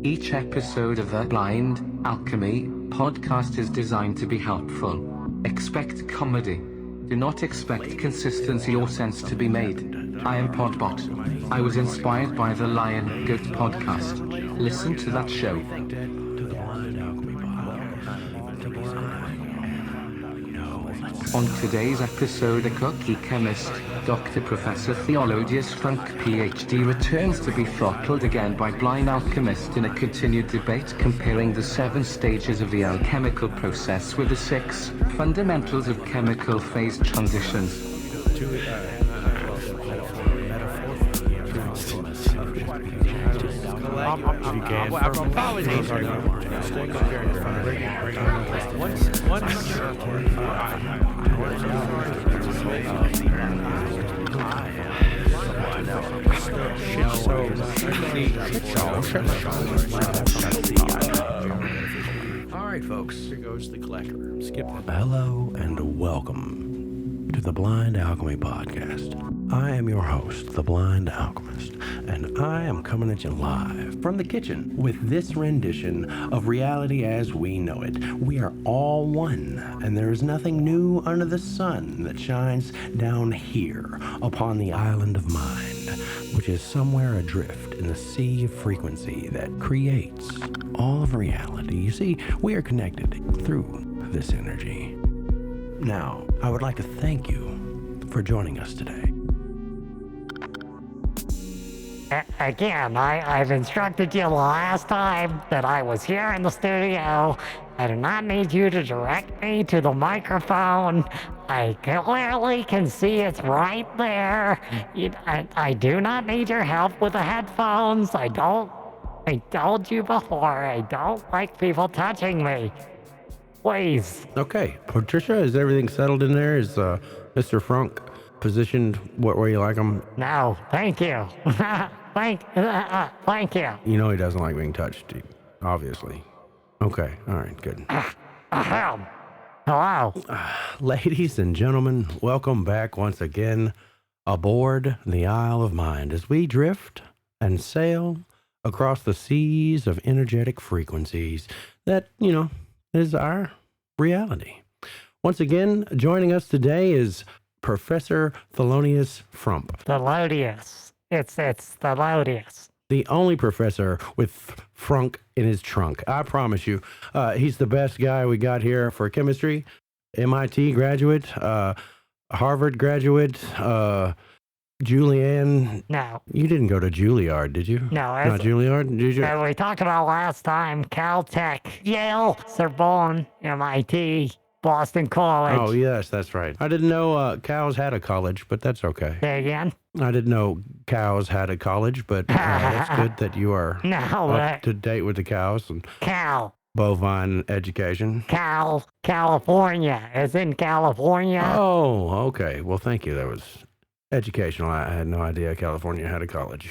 Each episode of the Blind Alchemy Podcast is designed to be helpful. Expect comedy. Do not expect consistency or sense to be made. I am Podbot. I was inspired by the Lion Goat podcast. Listen to that show. On today's episode, a Kooky chemist, Dr. Professor Theolodius Frunk Ph.D. returns to be throttled again by Blind Alchemist in a continued debate comparing the 7 stages of the alchemical process with the 6 fundamentals of chemical phase transitions. All right, folks. Here goes the collector. Skip that. Hello and welcome to the Blind Alchemy Podcast. I am your host, the Blind Alchemist, and I am coming at you live from the kitchen with this rendition of reality as we know it. We are all one, and there is nothing new under the sun that shines down here upon the island of mind, which is somewhere adrift in the sea of frequency that creates all of reality. You see, we are connected through this energy. Now, I would like to thank you for joining us today. Again, I've instructed you the last time that I was here in the studio. I do not need you to direct me to the microphone. I clearly can see it's right there. I do not need your help with the headphones. I told you before, I don't like people touching me. Please. Okay, Patricia, is everything settled in there? Is Mr. Frunk positioned where you like him? No, thank you. Thank you. You know he doesn't like being touched, obviously. Okay, all right, good. Hello. Ladies and gentlemen, welcome back once again aboard the Isle of Mind as we drift and sail across the seas of energetic frequencies that, is our reality. Once again, joining us today is Professor Theolodius Frunk. Theolodius. It's Theolodius. The only professor with Frunk in his trunk. I promise you. He's the best guy we got here for chemistry. MIT graduate, Harvard graduate, Julianne. No. You didn't go to Juilliard, did you? No. Not Juilliard? Did you? We talked about last time, Caltech, Yale, Sorbonne, MIT, Boston College. Oh, yes, that's right. I didn't know cows had a college, but that's okay. Say again? I didn't know cows had a college, but that's good that you are up to date with the cows and bovine education. California. It's in California. Oh, okay. Well, thank you. That was educational. I had no idea California had a college.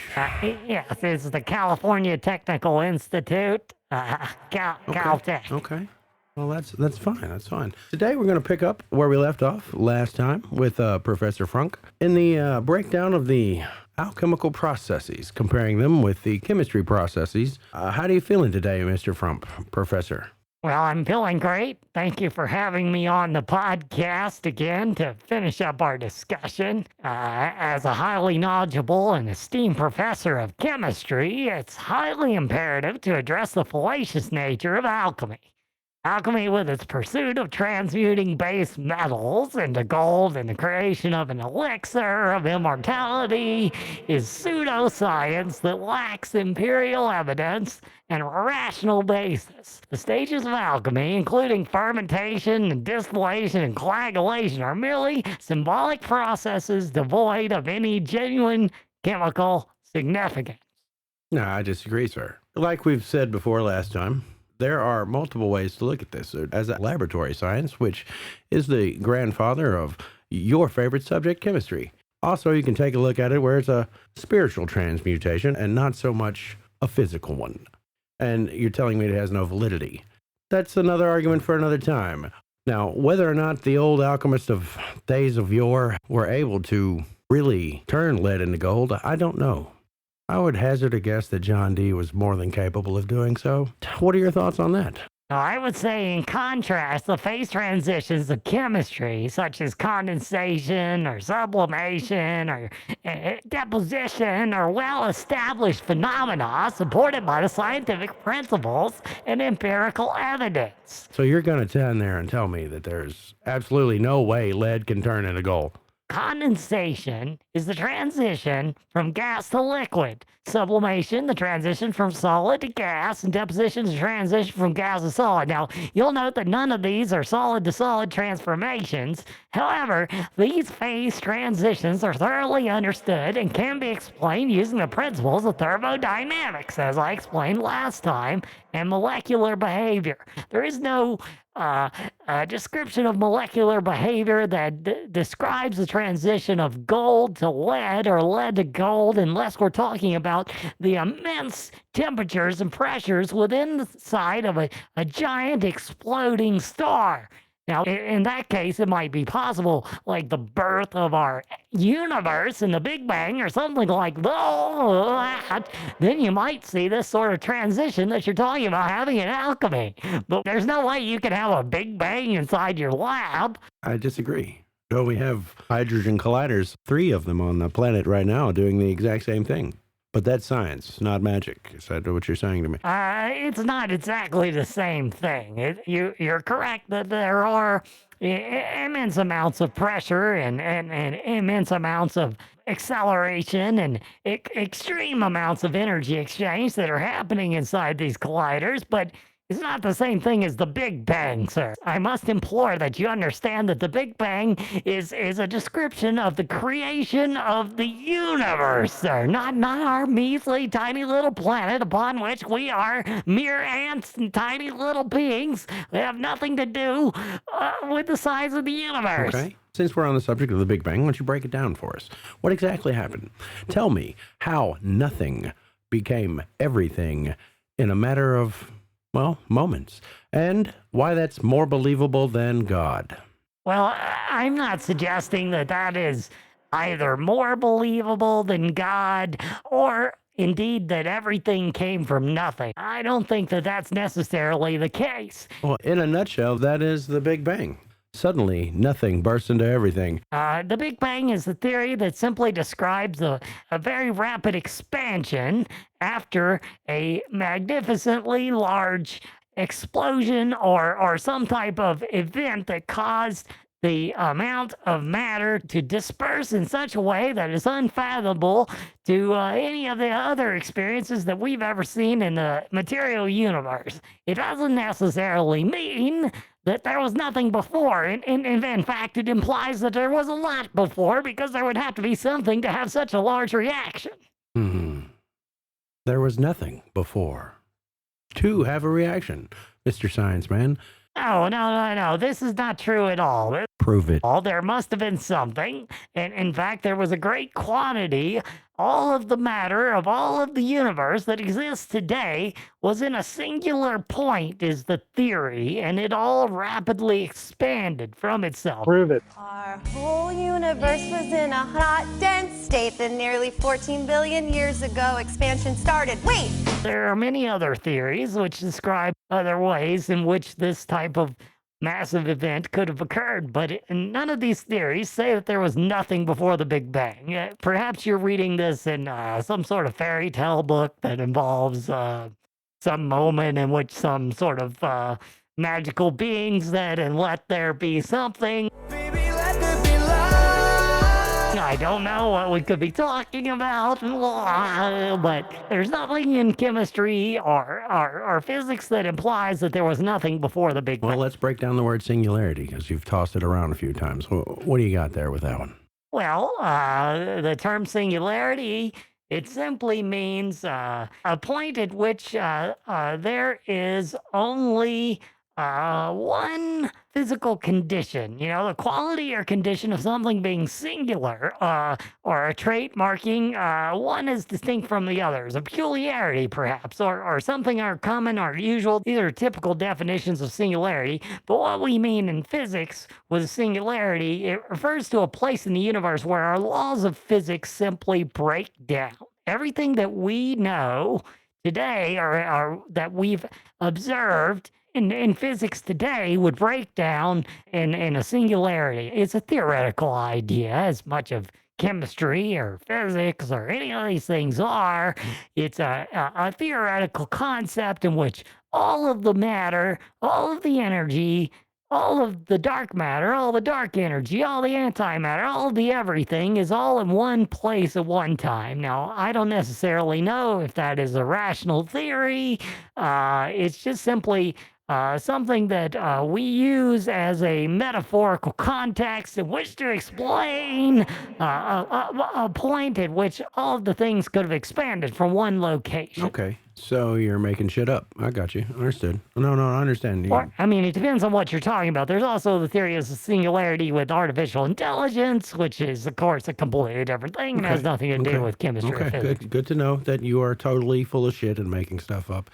Yes, it's the California Technical Institute, Caltech. Okay. Well, that's fine. That's fine. Today we're going to pick up where we left off last time with Professor Frunk in the breakdown of the alchemical processes, comparing them with the chemistry processes. How are you feeling today, Mr. Frunk, Professor? Well, I'm feeling great. Thank you for having me on the podcast again to finish up our discussion. As a highly knowledgeable and esteemed professor of chemistry, it's highly imperative to address the fallacious nature of alchemy. Alchemy, with its pursuit of transmuting base metals into gold and the creation of an elixir of immortality, is pseudoscience that lacks empirical evidence and a rational basis. The stages of alchemy, including fermentation and distillation and coagulation, are merely symbolic processes devoid of any genuine chemical significance. No, I disagree, sir. Like we've said before last time, there are multiple ways to look at this as a laboratory science, which is the grandfather of your favorite subject, chemistry. Also, you can take a look at it where it's a spiritual transmutation and not so much a physical one. And you're telling me it has no validity. That's another argument for another time. Now, whether or not the old alchemists of days of yore were able to really turn lead into gold, I don't know. I would hazard a guess that John Dee was more than capable of doing so. What are your thoughts on that? Now, I would say, in contrast, the phase transitions of chemistry, such as condensation or sublimation or deposition, are well-established phenomena supported by the scientific principles and empirical evidence. So you're going to stand there and tell me that there's absolutely no way lead can turn into gold? Condensation is the transition from gas to liquid. Sublimation, the transition from solid to gas, and deposition is the transition from gas to solid. Now, you'll note that none of these are solid to solid transformations. However, these phase transitions are thoroughly understood and can be explained using the principles of thermodynamics, as I explained last time, and molecular behavior. There is no description of molecular behavior that describes the transition of gold to lead or lead to gold, unless we're talking about the immense temperatures and pressures within the side of a giant exploding star. Now, in that case, it might be possible, like the birth of our universe in the Big Bang or something like that. Then you might see this sort of transition that you're talking about having in alchemy. But there's no way you can have a Big Bang inside your lab. I disagree. So we have hydrogen colliders, 3 of them on the planet right now doing the exact same thing. But that's science, not magic. Is that what you're saying to me? It's not exactly the same thing. You're correct that there are immense amounts of pressure and immense amounts of acceleration and extreme amounts of energy exchange that are happening inside these colliders, but it's not the same thing as the Big Bang, sir. I must implore that you understand that the Big Bang is a description of the creation of the universe, sir. Not our measly, tiny little planet upon which we are mere ants and tiny little beings. They have nothing to do with the size of the universe. Okay. Since we're on the subject of the Big Bang, why don't you break it down for us? What exactly happened? Tell me how nothing became everything in a matter of, well, moments, and why that's more believable than God. Well, I'm not suggesting that is either more believable than God or indeed that everything came from nothing. I don't think that that's necessarily the case. Well, in a nutshell, that is the Big Bang. Suddenly, nothing bursts into everything. The Big Bang is the theory that simply describes a very rapid expansion after a magnificently large explosion or some type of event that caused the amount of matter to disperse in such a way that is unfathomable to any of the other experiences that we've ever seen in the material universe. It doesn't necessarily mean that there was nothing before. In fact, it implies that there was a lot before, because there would have to be something to have such a large reaction. There was nothing before to have a reaction, Mr. Science Man. Oh, no. This is not true at all. Prove it. There must have been something. And in fact, there was a great quantity. All of the matter of all of the universe that exists today was in a singular point, is the theory, and it all rapidly expanded from itself. Prove it. Our whole universe was in a hot, dense state. Then nearly 14 billion years ago, expansion started. Wait! There are many other theories which describe other ways in which this type of massive event could have occurred, but none of these theories say that there was nothing before the Big Bang. Perhaps you're reading this in some sort of fairy tale book that involves some moment in which some sort of magical being said, "And let there be something." Baby, let there be light. I don't know what we could be talking about, but there's nothing in chemistry or physics that implies that there was nothing before the Big Bang. Well, let's break down the word singularity, because you've tossed it around a few times. What do you got there with that one? Well, the term singularity, it simply means a point at which there is only one physical condition, the quality or condition of something being singular, or a trait marking one as distinct from the others, a peculiarity perhaps, or something uncommon or usual. These are typical definitions of singularity, but what we mean in physics with singularity, it refers to a place in the universe where our laws of physics simply break down. everything that we know today or that we've observed in physics today would break down in a singularity. It's a theoretical idea as much of chemistry or physics or any of these things are. It's a theoretical concept in which all of the matter, all of the energy, all of the dark matter, all the dark energy, all the antimatter, all of the everything is all in one place at one time. Now, I don't necessarily know if that is a rational theory. It's just simply something that we use as a metaphorical context in which to explain a point at which all of the things could have expanded from one location. Okay, so you're making shit up. I got you. Understood. No, I understand. Or, I mean, it depends on what you're talking about. There's also the theory of singularity with artificial intelligence, which is, of course, a completely different thing and has nothing to do with chemistry or physics. Good to know that you are totally full of shit and making stuff up,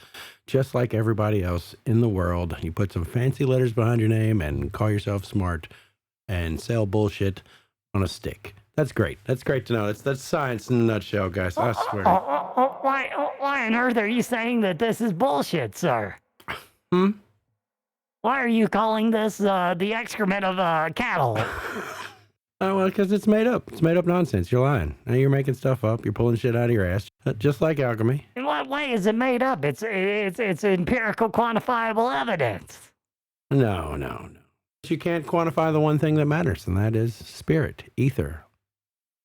just like everybody else in the world. You put some fancy letters behind your name and call yourself smart and sell bullshit on a stick. That's great. That's great to know. That's science in a nutshell, guys. I swear. Why on earth are you saying that this is bullshit, sir? Why are you calling this the excrement of cattle? Oh, well, because it's made up. It's made up nonsense. You're lying. Now you're making stuff up. You're pulling shit out of your ass, just like alchemy. In what way is it made up? It's empirical, quantifiable evidence. No. You can't quantify the one thing that matters, and that is spirit, ether,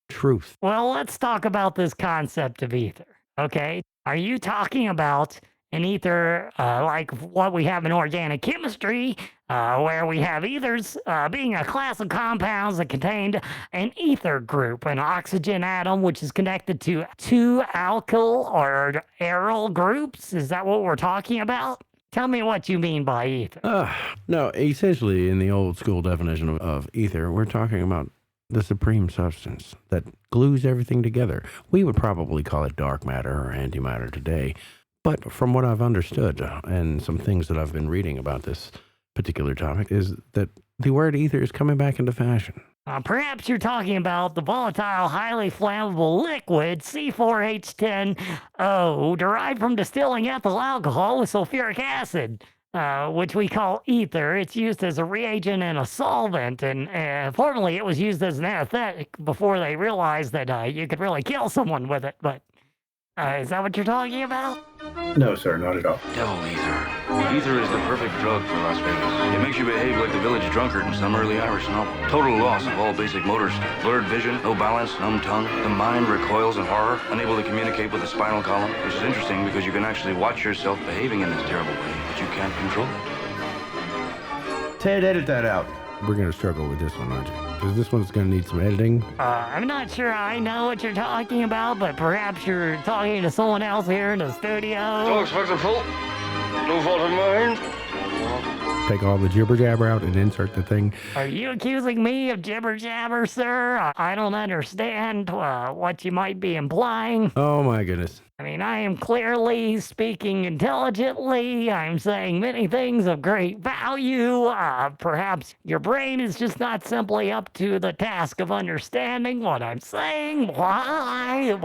truth. Well, let's talk about this concept of ether, okay? Are you talking about an ether like what we have in organic chemistry, where we have ethers being a class of compounds that contained an ether group, an oxygen atom, which is connected to two alkyl or aryl groups? Is that what we're talking about? Tell me what you mean by ether. No, essentially, in the old school definition of ether, we're talking about the supreme substance that glues everything together. We would probably call it dark matter or antimatter today. But from what I've understood and some things that I've been reading about this particular topic is that the word ether is coming back into fashion. Perhaps you're talking about the volatile, highly flammable liquid C4H10O derived from distilling ethyl alcohol with sulfuric acid, which we call ether. It's used as a reagent and a solvent, and formerly it was used as an anesthetic before they realized that you could really kill someone with it. But is that what you're talking about? No, sir, not at all. Devil ether. Ether is the perfect drug for Las Vegas. It makes you behave like the village drunkard in some early Irish novel. Total loss of all basic motor skills. Blurred vision, no balance, numb tongue. The mind recoils in horror, unable to communicate with the spinal column, which is interesting because you can actually watch yourself behaving in this terrible way, but you can't control it. Ted, edit that out. We're going to struggle with this one, aren't you? Because this one's going to need some editing. I'm not sure I know what you're talking about, but perhaps you're talking to someone else here in the studio. Dogs, fucks are full. No fault of mine. Take all the jibber jabber out and insert the thing. Are you accusing me of jibber jabber, sir? I don't understand what you might be implying. Oh my goodness. I mean, I am clearly speaking intelligently. I'm saying many things of great value. Perhaps your brain is just not simply up to the task of understanding what I'm saying. Why?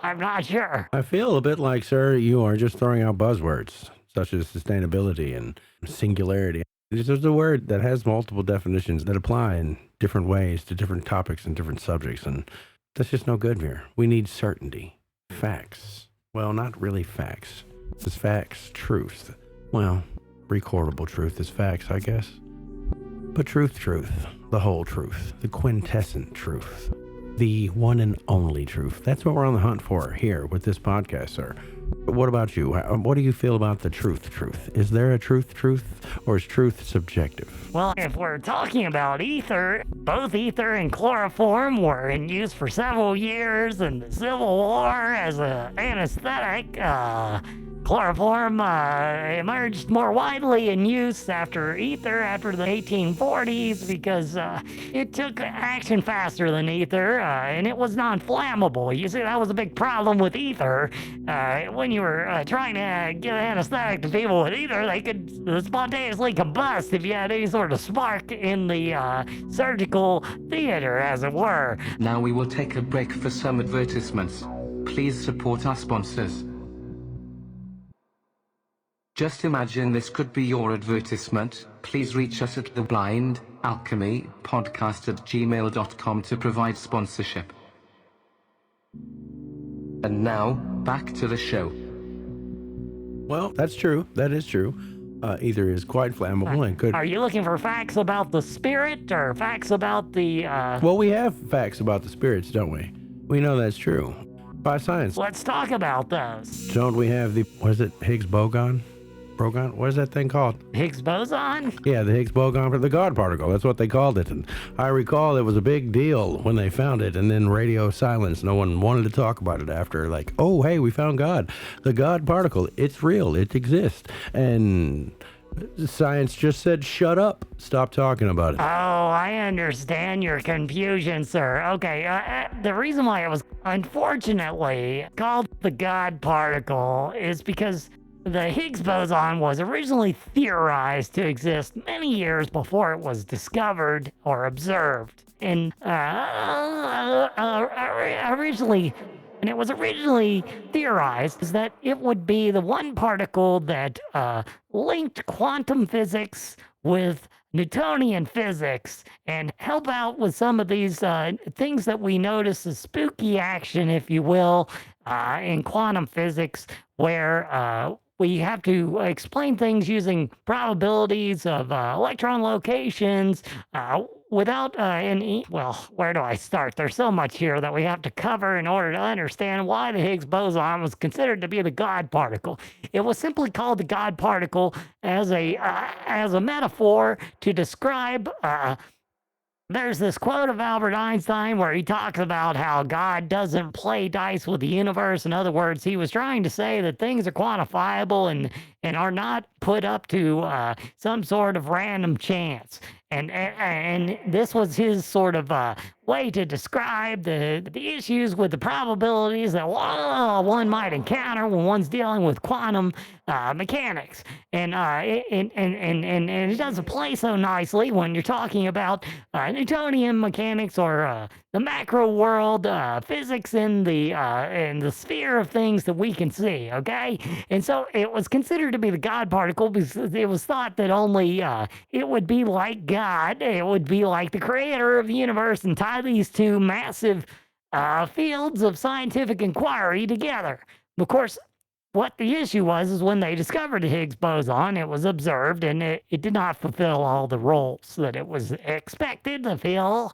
I'm not sure. I feel a bit like, sir, you are just throwing out buzzwords, such as sustainability and singularity. There's a word that has multiple definitions that apply in different ways to different topics and different subjects, and that's just no good here. We need certainty. Facts. Well, not really facts. It's facts, truth. Well, recordable truth is facts, I guess. But truth, the whole truth, the quintessent truth, the one and only truth. That's what we're on the hunt for here with this podcast, sir. What about you? What do you feel about the truth? Is there a truth, or is truth subjective? Well, if we're talking about ether, both ether and chloroform were in use for several years in the Civil War as an anesthetic. Chloroform emerged more widely in use after ether after the 1840s because it took action faster than ether and it was non-flammable. You see, that was a big problem with ether. When you were trying to give anesthetic to people with ether, they could spontaneously combust if you had any sort of spark in the surgical theater, as it were. Now we will take a break for some advertisements. please support our sponsors. Just imagine this could be your advertisement. Please reach us at theBlindAlchemyPodcast@gmail.com to provide sponsorship. And now, back to the show. Well, that's true. That is true. Ether is quite flammable and could... Are you looking for facts about the spirit or facts about the, Well, we have facts about the spirits, don't we? We know that's true. By science. Let's talk about those. Don't we have the... What is it? Higgs boson? Progon? What is that thing called? Higgs boson? Yeah, the Higgs boson, the God particle. That's what they called it. And I recall it was a big deal when they found it, and then radio silence. No one wanted to talk about it after, like, oh, hey, we found God. The God particle, it's real. It exists. And science just said, shut up. Stop talking about it. Oh, I understand your confusion, sir. Okay, the reason why it was unfortunately called the God particle is because the Higgs boson was originally theorized to exist many years before it was discovered or observed. And it was originally theorized that it would be the one particle that linked quantum physics with Newtonian physics and help out with some of these things that we notice as spooky action, if you will, in quantum physics, where we have to explain things using probabilities of electron locations without any... Well, where do I start? There's so much here that we have to cover in order to understand why the Higgs boson was considered to be the God particle. It was simply called the God particle as a metaphor to describe... There's this quote of Albert Einstein where he talks about how God doesn't play dice with the universe. In other words, he was trying to say that things are quantifiable and are not put up to some sort of random chance. And this was his sort of way to describe the issues with the probabilities that one might encounter when one's dealing with quantum mechanics. And it doesn't play so nicely when you're talking about Newtonian mechanics or the macro world, physics in the sphere of things that we can see, okay? And so it was considered to be the God particle because it was thought that only it would be like God, it would be like the creator of the universe and tie these two massive fields of scientific inquiry together. Of course, what the issue was is when they discovered the Higgs boson, it was observed and it did not fulfill all the roles that it was expected to fill.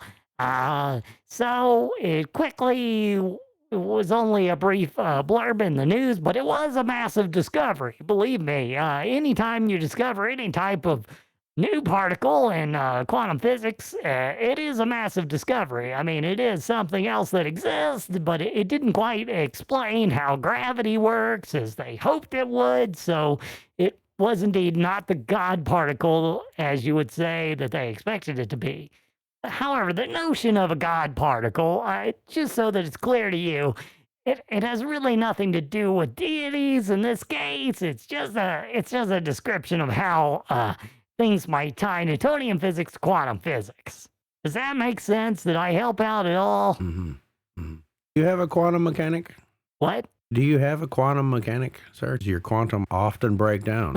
So it quickly was only a brief blurb in the news, but it was a massive discovery. Believe me, anytime you discover any type of new particle in quantum physics, it is a massive discovery. I mean, it is something else that exists, but it didn't quite explain how gravity works as they hoped it would, so it was indeed not the God particle, as you would say, that they expected it to be. However, the notion of a God particle, just so that it's clear to you, it has really nothing to do with deities in this case. It's just a description of how things might tie Newtonian physics to quantum physics. Does that make sense? Did I help out at all? Mm-hmm. Mm-hmm. Do you have a quantum mechanic? What? Do you have a quantum mechanic, sir? Does your quantum often break down?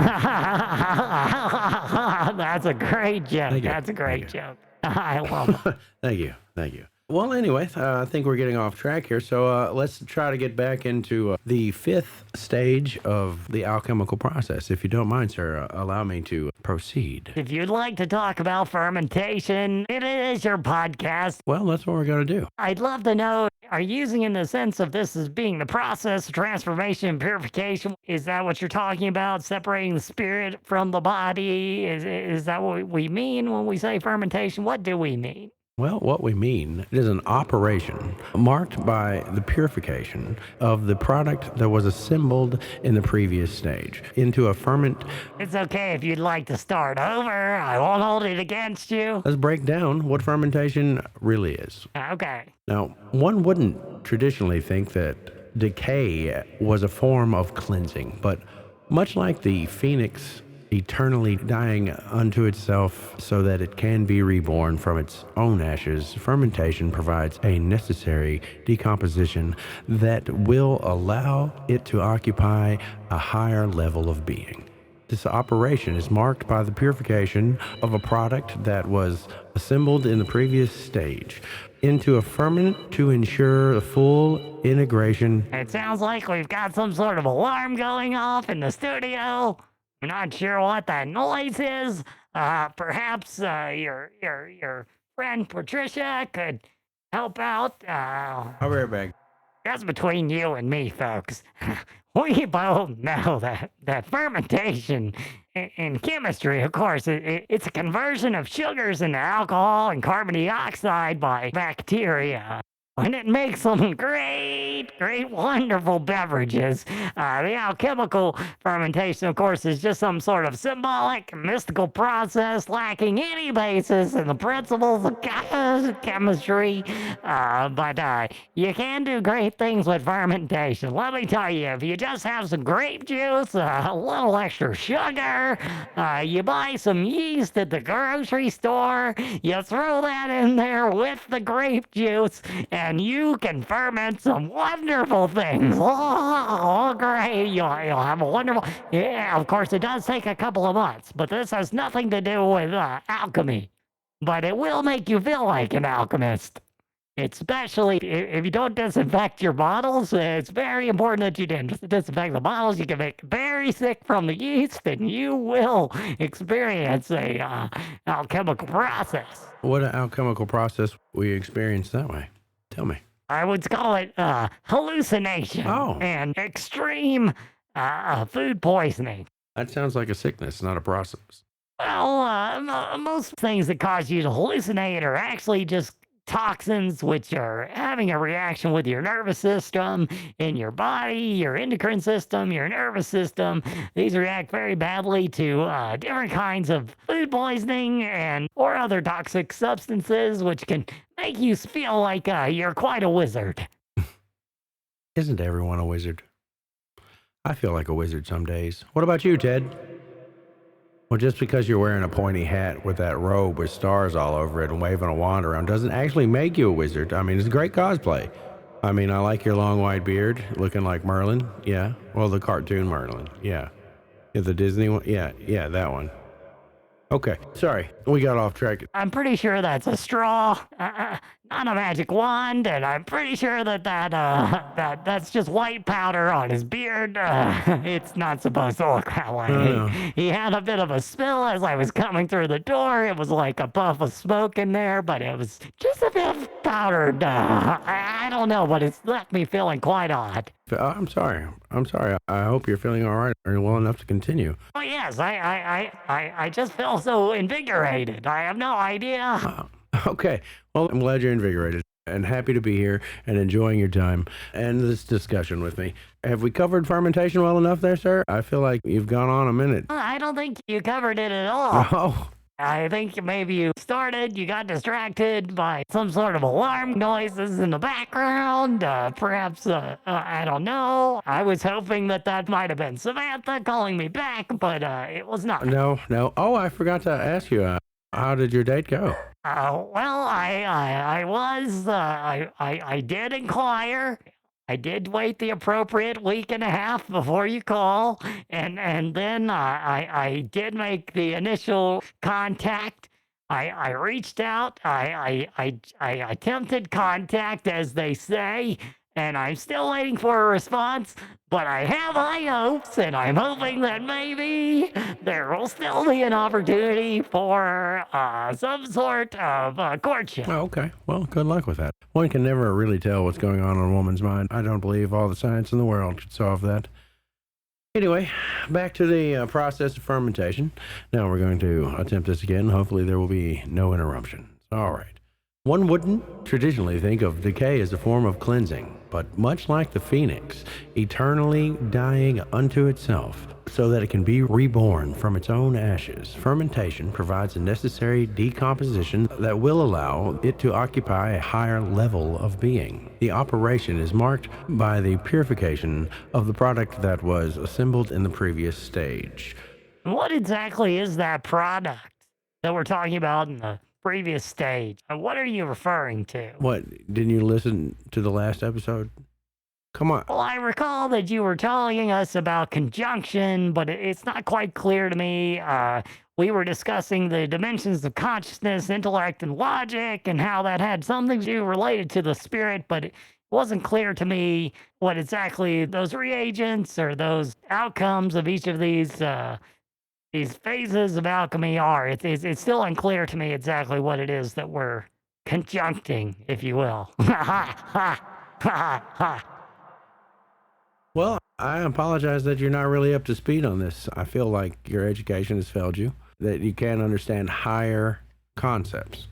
That's a great joke. That's a great joke. I love it. Thank you. Thank you. Well, anyway, I think we're getting off track here, so let's try to get back into the fifth stage of the alchemical process. If you don't mind, sir, allow me to proceed. If you'd like to talk about fermentation, it is your podcast. Well, that's what we're going to do. I'd love to know, are you using in the sense of this as being the process of transformation and purification? Is that what you're talking about, separating the spirit from the body? Is that what we mean when we say fermentation? What do we mean? Well, what we mean is an operation marked by the purification of the product that was assembled in the previous stage into a ferment. It's okay if you'd like to start over. I won't hold it against you. Let's break down what fermentation really is. Okay. Now, one wouldn't traditionally think that decay was a form of cleansing, but much like the phoenix eternally dying unto itself so that it can be reborn from its own ashes. Fermentation provides a necessary decomposition that will allow it to occupy a higher level of being. This operation is marked by the purification of a product that was assembled in the previous stage into a ferment to ensure the full integration. It sounds like we've got some sort of alarm going off in the studio. I'm not sure what that noise is. Perhaps your friend Patricia could help out. I'll be right back. That's between you and me, folks. We both know that fermentation in chemistry, of course, it's a conversion of sugars into alcohol and carbon dioxide by bacteria. And it makes some great, wonderful beverages. The alchemical fermentation, of course, is just some sort of symbolic, mystical process lacking any basis in the principles of chemistry. But you can do great things with fermentation. Let me tell you, if you just have some grape juice, a little extra sugar, you buy some yeast at the grocery store, you throw that in there with the grape juice, and you can ferment some wonderful things. Oh, great. You'll have a wonderful... Yeah, of course, it does take a couple of months, but this has nothing to do with alchemy. But it will make you feel like an alchemist. Especially if you don't disinfect your bottles. It's very important that you disinfect the bottles. You can get very sick from the yeast, and you will experience a alchemical process. What an alchemical process we experience that way? Tell me. I would call it hallucination and extreme food poisoning. That sounds like a sickness, not a process. Well, most things that cause you to hallucinate are actually just toxins which are having a reaction with your nervous system in your body, your endocrine system, your nervous system. These react very badly to different kinds of food poisoning or other toxic substances, which can make you feel like you're quite a wizard. Isn't everyone a wizard? I feel like a wizard some days. What about you, Ted? Well, just because you're wearing a pointy hat with that robe with stars all over it and waving a wand around doesn't actually make you a wizard. I mean, it's a great cosplay. I mean, I like your long white beard looking like Merlin. Yeah. Well, the cartoon Merlin. Yeah. The Disney one. Yeah, that one. Okay. Sorry. We got off track. I'm pretty sure that's a straw, not a magic wand, and I'm pretty sure that's just white powder on his beard. It's not supposed to look that way. He had a bit of a spill as I was coming through the door. It was like a puff of smoke in there, but it was just a bit powdered. I don't know, but it's left me feeling quite odd. I'm sorry. I hope you're feeling all right or well enough to continue. Oh, yes. I just feel so invigorated. I have no idea. Okay. Well, I'm glad you're invigorated and happy to be here and enjoying your time and this discussion with me. Have we covered fermentation well enough there, sir? I feel like you've gone on a minute. I don't think you covered it at all. Oh. I think maybe you got distracted by some sort of alarm noises in the background. Perhaps, I don't know. I was hoping that might have been Samantha calling me back, but it was not. No. Oh, I forgot to ask you, how did your date go? Well, I did inquire. I did wait the appropriate week and a half before you call, and then I did make the initial contact. I reached out. I attempted contact, as they say, and I'm still waiting for a response. But I have high hopes, and I'm hoping that maybe there will still be an opportunity for some sort of courtship. Oh, okay. Well, good luck with that. One can never really tell what's going on in a woman's mind. I don't believe all the science in the world could solve that. Anyway, back to the process of fermentation. Now we're going to attempt this again. Hopefully there will be no interruptions. All right. One wouldn't traditionally think of decay as a form of cleansing, but much like the phoenix, eternally dying unto itself so that it can be reborn from its own ashes, fermentation provides a necessary decomposition that will allow it to occupy a higher level of being. The operation is marked by the purification of the product that was assembled in the previous stage. What exactly is that product that we're talking about in the previous stage? What are you referring to? What, didn't you listen to the last episode? Come on. Well, I recall that you were telling us about conjunction, but it's not quite clear to me. We were discussing the dimensions of consciousness, intellect, and logic, and how that had something to do related to the spirit, but it wasn't clear to me what exactly those reagents or those outcomes of each of these phases of alchemy are. It's still unclear to me exactly what it is that we're conjuncting, if you will. Well, I apologize that you're not really up to speed on this. I feel like your education has failed you, that you can't understand higher concepts.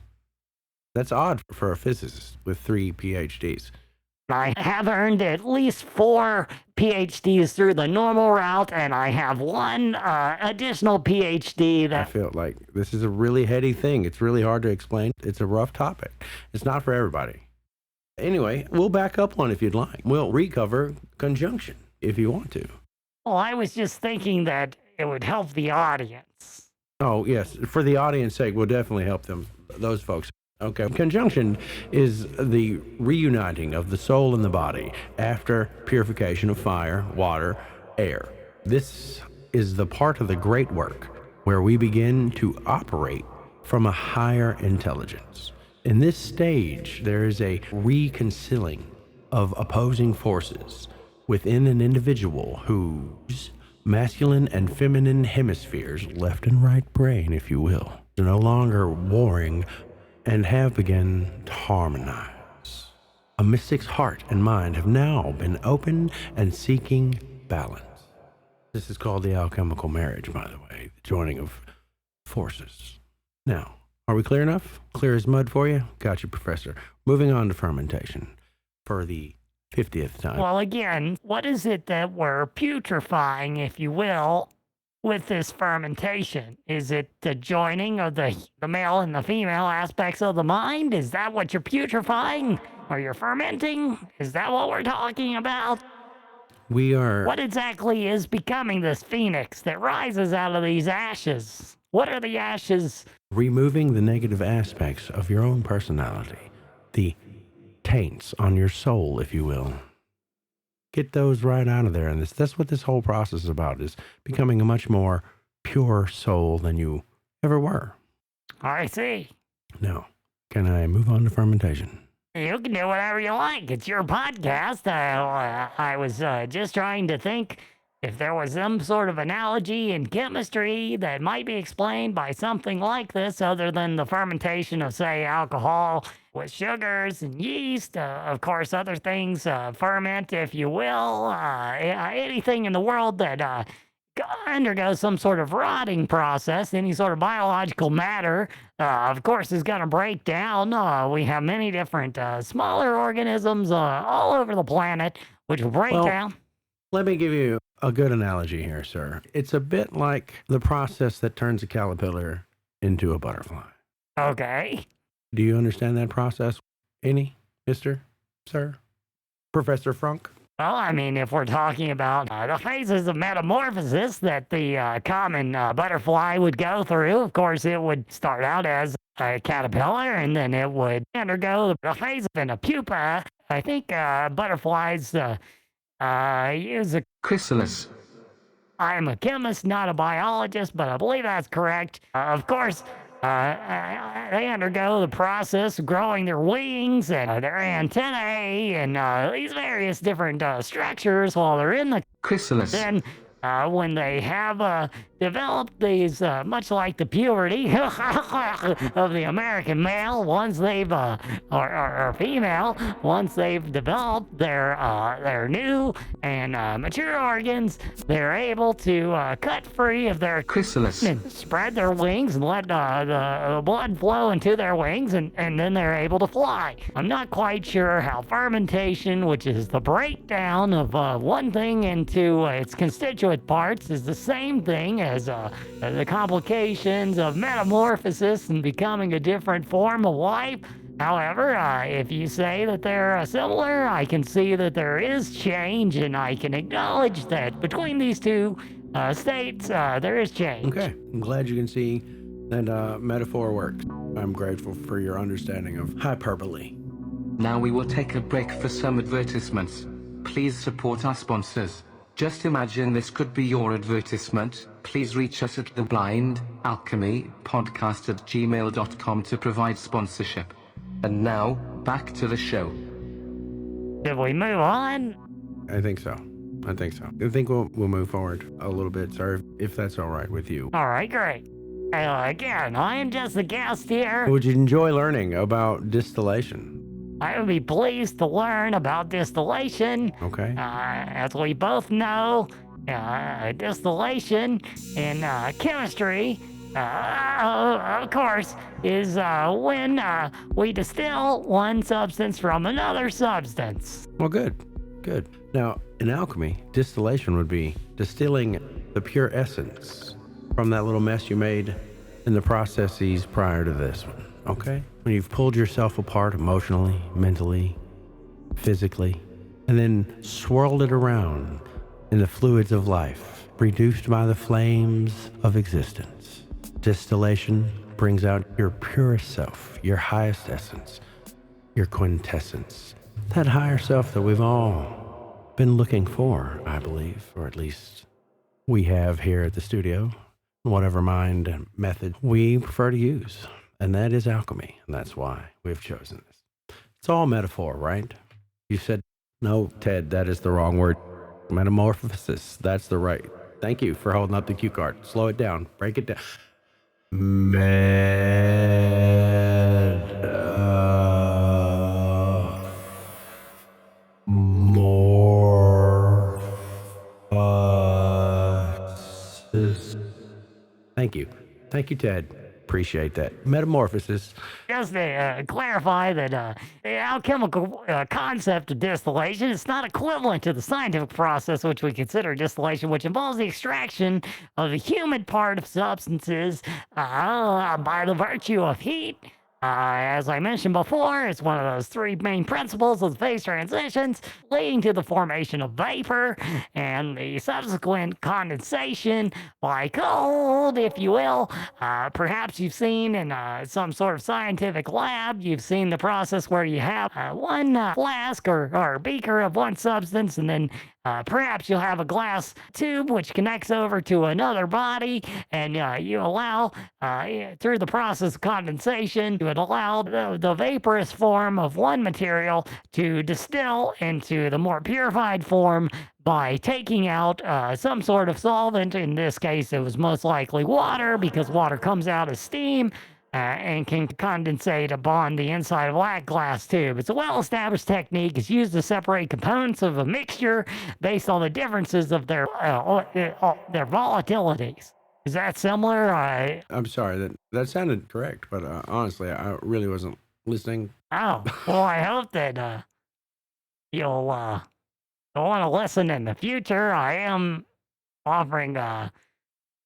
That's odd for a physicist with 3 PhDs. I have earned at least 4 PhDs through the normal route, and I have 1 additional PhD I that... feel like this is a really heady thing. It's really hard to explain. It's a rough topic. It's not for everybody. Anyway, we'll back up one if you'd like. We'll recover conjunction if you want to. Well, I was just thinking that it would help the audience. Oh, yes. For the audience sake, we'll definitely help them, those folks. Okay. Conjunction is the reuniting of the soul and the body after purification of fire, water, air. This is the part of the great work where we begin to operate from a higher intelligence. In this stage, there is a reconciling of opposing forces within an individual whose masculine and feminine hemispheres, left and right brain, if you will, are no longer warring and have begun to harmonize. A mystic's heart and mind have now been open and seeking balance. This is called the alchemical marriage, by the way, the joining of forces. Now, are we clear enough? Clear as mud for you? Got you, Professor. Moving on to fermentation for the 50th time. Well, again, what is it that we're putrefying, if you will, with this fermentation? Is it the joining of the male and the female aspects of the mind? Is that what you're putrefying? Or you're fermenting? Is that what we're talking about? We are... What exactly is becoming this phoenix that rises out of these ashes? What are the ashes? removing the negative aspects of your own personality, the taints on your soul, if you will. Get those right out of there. And that's what this whole process is about, is becoming a much more pure soul than you ever were. I see. Now, can I move on to fermentation? You can do whatever you like. It's your podcast. I was just trying to think if there was some sort of analogy in chemistry that might be explained by something like this, other than the fermentation of, say, alcohol with sugars and yeast. Of course, other things ferment, if you will. Anything in the world that undergoes some sort of rotting process, any sort of biological matter, of course, is going to break down. We have many different smaller organisms all over the planet which will break down. Let me give you a good analogy here, sir. It's a bit like the process that turns a caterpillar into a butterfly. Okay. Do you understand that process? Any, Mr. Sir? Professor Frunk? Well, I mean, if we're talking about the phases of metamorphosis that the common butterfly would go through, of course, it would start out as a caterpillar, and then it would undergo the phase of a pupa. I think butterflies use a chrysalis. I'm a chemist, not a biologist, but I believe that's correct. Of course, they undergo the process of growing their wings and their antennae and these various different structures while they're in the chrysalis. Then, when they have developed these, much like the puberty of the American male, once they've, or female, once they've developed their new and mature organs, they're able to cut free of their chrysalis and spread their wings and let the blood flow into their wings, and then they're able to fly. I'm not quite sure how fermentation, which is the breakdown of one thing into its constituent parts, is the same thing as the complications of metamorphosis and becoming a different form of life. However, if you say that they're similar, I can see that there is change, and I can acknowledge that between these two states, there is change. Okay, I'm glad you can see that metaphor works. I'm grateful for your understanding of hyperbole. Now we will take a break for some advertisements. Please support our sponsors. Just imagine this could be your advertisement. Please reach us at theBlindAlchemyPodcast@gmail.com to provide sponsorship. And now, back to the show. Did we move on? I think so. I think we'll move forward a little bit, sir, if that's all right with you. All right, great. Again, I am just a guest here. Would you enjoy learning about distillation? I would be pleased to learn about distillation. Okay. As we both know, distillation in chemistry, of course, is when we distill one substance from another substance. Well, good. Now, in alchemy, distillation would be distilling the pure essence from that little mess you made in the processes prior to this one, okay? When you've pulled yourself apart emotionally, mentally, physically, and then swirled it around in the fluids of life, reduced by the flames of existence. Distillation brings out your purest self, your highest essence, your quintessence, that higher self that we've all been looking for, I believe, or at least we have here at the studio, whatever mind and method we prefer to use. And that is alchemy, and that's why we've chosen this. It's all metaphor, right? You said, no, Ted, that is the wrong word. Metamorphosis, that's the right. Thank you for holding up the cue card. Slow it down, break it down. Thank you, Ted. Appreciate that. Metamorphosis. Just to clarify that the alchemical concept of distillation is not equivalent to the scientific process which we consider distillation, which involves the extraction of the humid part of substances by the virtue of heat. As I mentioned before, it's one of those three main principles of the phase transitions, leading to the formation of vapor and the subsequent condensation by cold, if you will. Perhaps you've seen in some sort of scientific lab, you've seen the process where you have one flask or beaker of one substance, and then perhaps you'll have a glass tube which connects over to another body, and you allow, through the process of condensation, you would allow the vaporous form of one material to distill into the more purified form by taking out some sort of solvent. In this case, it was most likely water, because water comes out as steam and can condensate upon the inside of a black glass tube. It's a well-established technique. It's used to separate components of a mixture based on the differences of their volatilities. Is that similar? I'm sorry, that sounded correct, but honestly, I really wasn't listening. Oh, well, I hope that you'll want to listen in the future. I am offering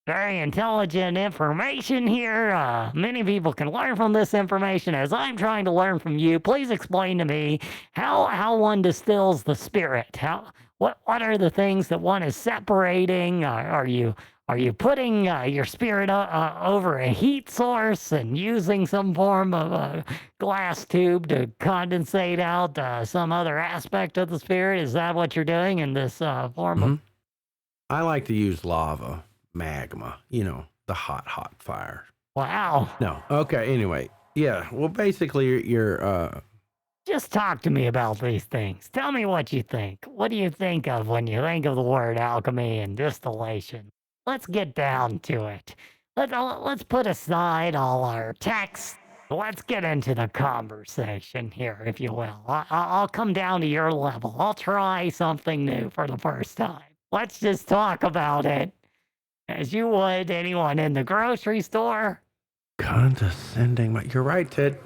very intelligent information here. Many people can learn from this information as I'm trying to learn from you. Please explain to me how one distills the spirit. What are the things that one is separating? Are you putting your spirit over a heat source and using some form of a glass tube to condensate out some other aspect of the spirit? Is that what you're doing in this form of? I like to use lava. Magma, the hot fire. Wow. No. Okay. Anyway. Yeah. Well, basically, you're Just talk to me about these things. Tell me what you think. What do you think of when you think of the word alchemy and distillation? Let's get down to it. Let's put aside all our texts. Let's get into the conversation here, if you will. I'll come down to your level. I'll try something new for the first time. Let's just talk about it as you would anyone in the grocery store. Condescending. You're right, Ted.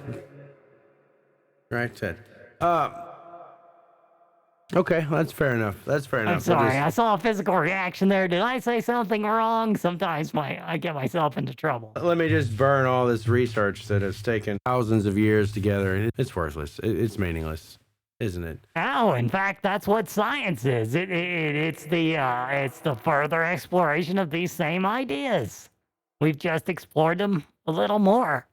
Okay, that's fair enough. I'm sorry, I saw a physical reaction there. Did I say something wrong? Sometimes I get myself into trouble. Let me just burn all this research that has taken thousands of years together. It's worthless. It's meaningless. isn't it? Oh, in fact, that's what science is. It's the further exploration of these same ideas. We've just explored them a little more.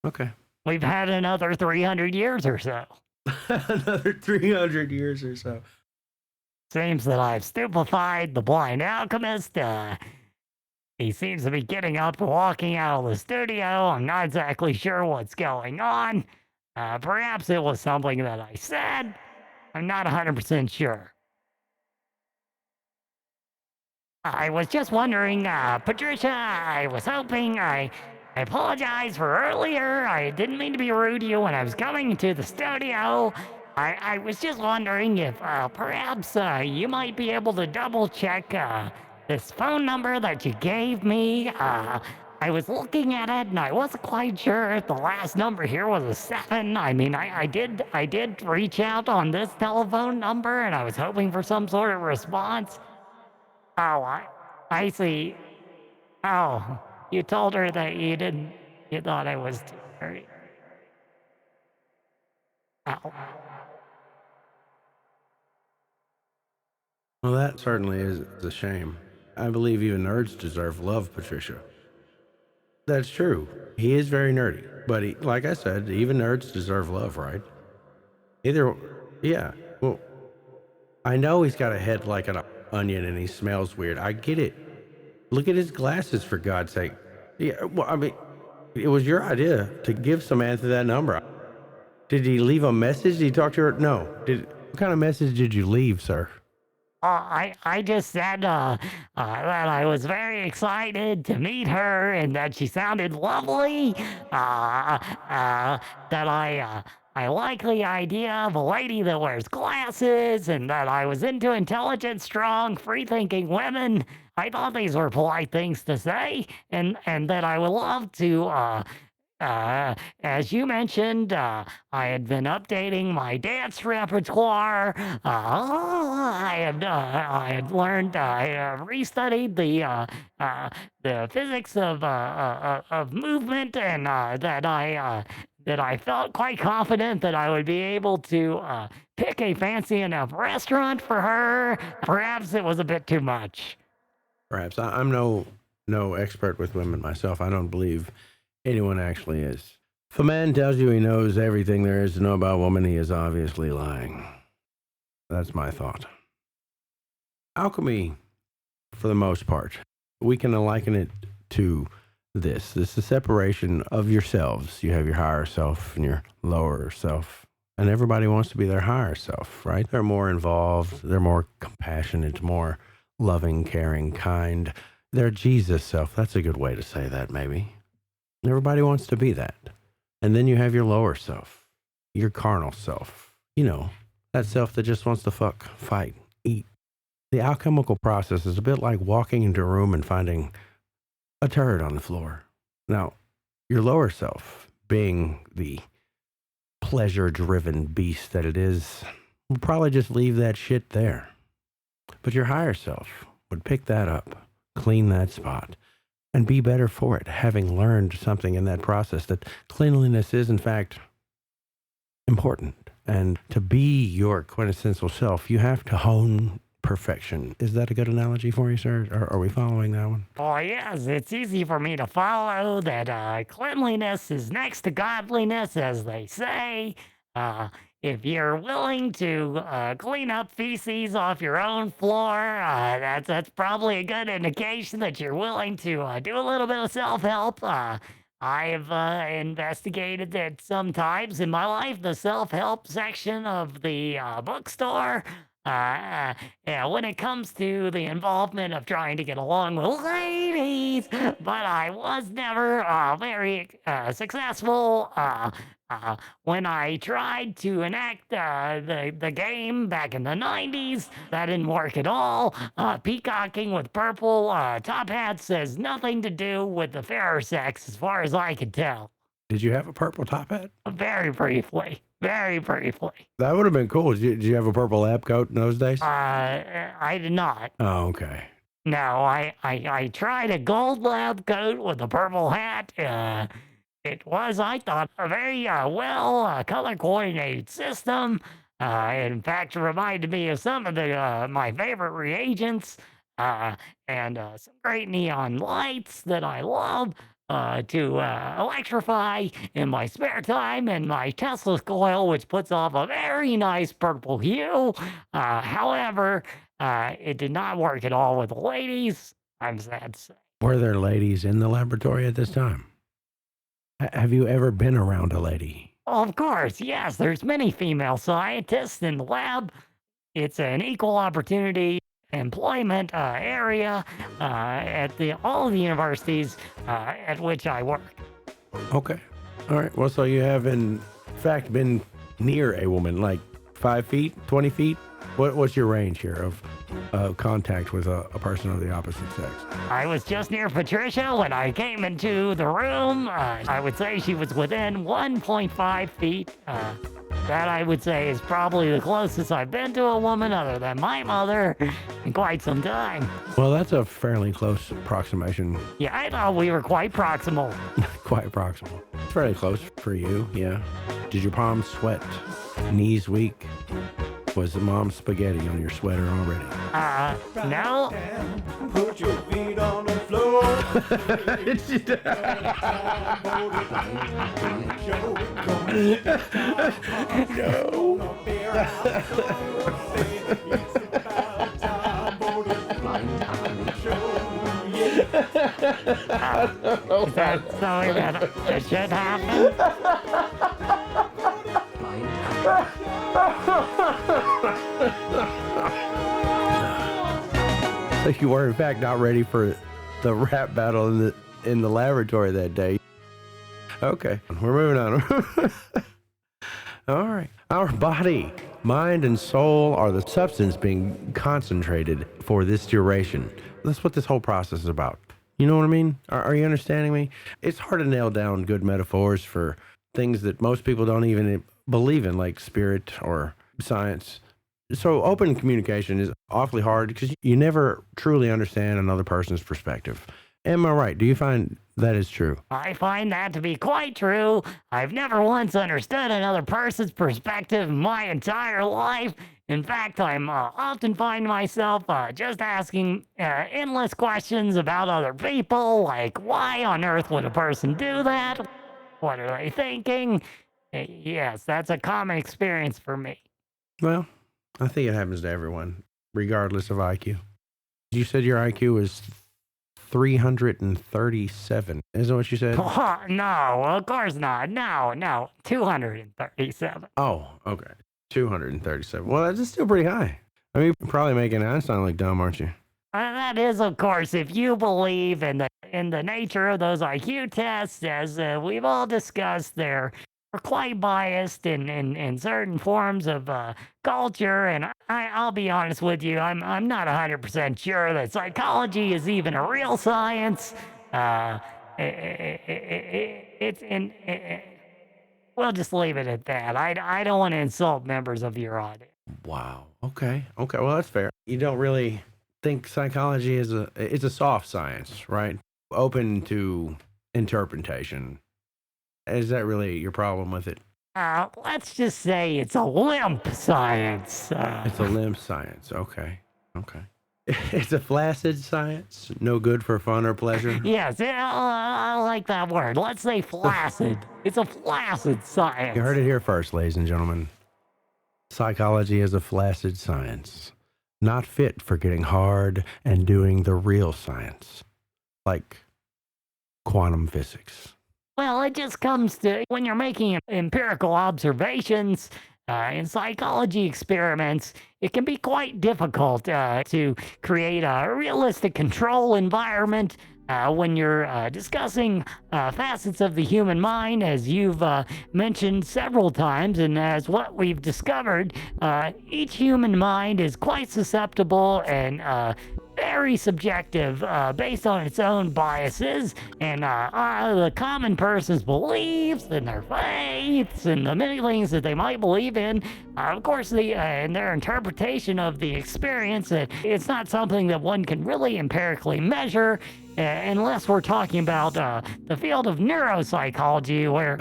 Okay. We've had another 300 years or so. Another 300 years or so. Seems that I've stupefied the blind alchemist. He seems to be getting up and walking out of the studio. I'm not exactly sure what's going on. Perhaps it was something that I said. I'm not 100% sure. I was just wondering, Patricia, I was hoping I apologize for earlier. I didn't mean to be rude to you when I was coming to the studio. I was just wondering if perhaps you might be able to double check this phone number that you gave me. I was looking at it and I wasn't quite sure if the last number here was a 7. I mean, I did reach out on this telephone number and I was hoping for some sort of response. Oh, I see. Oh, you told her that you thought I was too dirty. Oh. Well, that certainly is a shame. I believe even nerds deserve love, Patricia. That's true. He is very nerdy. But like I said, even nerds deserve love, right? Yeah. Well, I know he's got a head like an onion and he smells weird. I get it. Look at his glasses, for God's sake. Yeah, well, I mean, it was your idea to give Samantha that number. Did he leave a message? Did he talk to her? No. What kind of message did you leave, sir? I just said that I was very excited to meet her and that she sounded lovely. That I like the idea of a lady that wears glasses and that I was into intelligent, strong, free-thinking women. I thought these were polite things to say, and that I would love to, as you mentioned, I had been updating my dance repertoire. I had learned, I restudied the physics of movement, and that I felt quite confident that I would be able to pick a fancy enough restaurant for her. Perhaps it was a bit too much. Perhaps. I'm no expert with women myself. I don't believe anyone actually is. If a man tells you he knows everything there is to know about women, he is obviously lying. That's my thought. Alchemy, for the most part, we can liken it to this. This is the separation of yourselves. You have your higher self and your lower self. And everybody wants to be their higher self, right? They're more involved. They're more compassionate, more loving, caring, kind. They're Jesus self. That's a good way to say that, maybe. Everybody wants to be that. And then you have your lower self, your carnal self. You know, that self that just wants to fuck, fight, eat. The alchemical process is a bit like walking into a room and finding a turd on the floor. Now, your lower self, being the pleasure-driven beast that it is, will probably just leave that shit there. But your higher self would pick that up, clean that spot, and be better for it, having learned something in that process, that cleanliness is, in fact, important. And to be your quintessential self, you have to hone perfection. Is that a good analogy for you, sir? Are we following that one? Oh, yes, it's easy for me to follow that cleanliness is next to godliness, as they say. If you're willing to clean up feces off your own floor, that's probably a good indication that you're willing to do a little bit of self-help. I've investigated that sometimes in my life, the self-help section of the bookstore. When it comes to the involvement of trying to get along with ladies, but I was never very successful. When I tried to enact the game back in the 90s, that didn't work at all. Peacocking with purple top hats has nothing to do with the fairer sex, as far as I can tell. Did you have a purple top hat? Very briefly. Very briefly. That would have been cool. Did you have a purple lab coat in those days? I did not. Oh, okay. No, I tried a gold lab coat with a purple hat. It was, I thought, a very well color-coordinated system. In fact, it reminded me of some of my favorite reagents and some great neon lights that I love to electrify in my spare time, and my Tesla coil, which puts off a very nice purple hue. However, it did not work at all with the ladies. I'm sad to say. Were there ladies in the laboratory at this time? Have you ever been around a lady? Of course, yes. There's many female scientists in the lab. It's an equal opportunity employment area at all the universities at which I work. Okay. All right. Well, so you have in fact been near a woman, like 5 feet, 20 feet? What's your range here of contact with a person of the opposite sex? I was just near Patricia when I came into the room. I would say she was within 1.5 feet. That I would say is probably the closest I've been to a woman other than my mother in quite some time. Well, that's a fairly close approximation. Yeah, I thought we were quite proximal. Quite proximal. Fairly close for you, yeah. Did your palms sweat? Knees weak? Was the mom's spaghetti on your sweater already? No. Put your feet on the floor. Is that something that should happen? So you were in fact not ready for the rap battle in the laboratory that day. Okay, we're moving on. All right. Our body, mind, and soul are the substance being concentrated for this duration. That's what this whole process is about. You know what I mean? Are you understanding me? It's hard to nail down good metaphors for things that most people don't even believe in, like spirit or science. So open communication is awfully hard because you never truly understand another person's perspective. Am I right? Do you find that is true? I find that to be quite true. I've never once understood another person's perspective in my entire life. In fact, I'm often find myself just asking endless questions about other people, like why on earth would a person do that? What are they thinking? Yes, that's a common experience for me. Well, I think it happens to everyone, regardless of IQ. You said your IQ is 337. Isn't that what you said? No, of course not. No, 237. Oh, okay. 237. Well, that's still pretty high. I mean, you're probably making Einstein look dumb, aren't you? That is, of course, if you believe in the nature of those IQ tests, as we've all discussed, they're quite biased in certain forms of culture, and I'll be honest with you, I'm not 100% sure that psychology is even a real science. We'll just leave it at that. I don't want to insult members of your audience. Wow. Okay. Well, that's fair. You don't really think psychology is it's a soft science, right? Open to interpretation. Is that really your problem with it? Let's just say it's a limp science. It's a limp science. Okay. It's a flaccid science. No good for fun or pleasure. Yes, I like that word. Let's say flaccid. It's a flaccid science. You heard it here first, ladies and gentlemen. Psychology is a flaccid science, not fit for getting hard and doing the real science, like quantum physics. Well, it just comes to when you're making empirical observations in psychology experiments, it can be quite difficult to create a realistic control environment when you're discussing facets of the human mind, as you've mentioned several times, and as what we've discovered, each human mind is quite susceptible and very subjective based on its own biases and the common person's beliefs and their faiths and the many things that they might believe in. Of course, in their interpretation of the experience, it's not something that one can really empirically measure. unless we're talking about the field of neuropsychology, where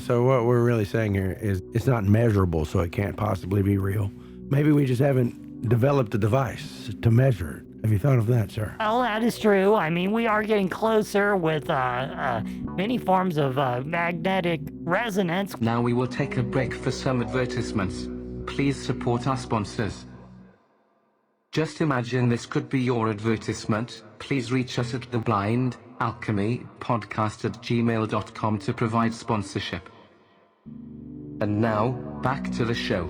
So what we're really saying here is it's not measurable, so it can't possibly be real. Maybe we just haven't developed a device to measure it. Have you thought of that, sir? well, that is true. I mean, we are getting closer with many forms of magnetic resonance. Now we will take a break for some advertisements. Please support our sponsors. Just imagine this could be your advertisement. Please reach us at TheBlindAlchemyPodcast at gmail.com to provide sponsorship. And now, back to the show.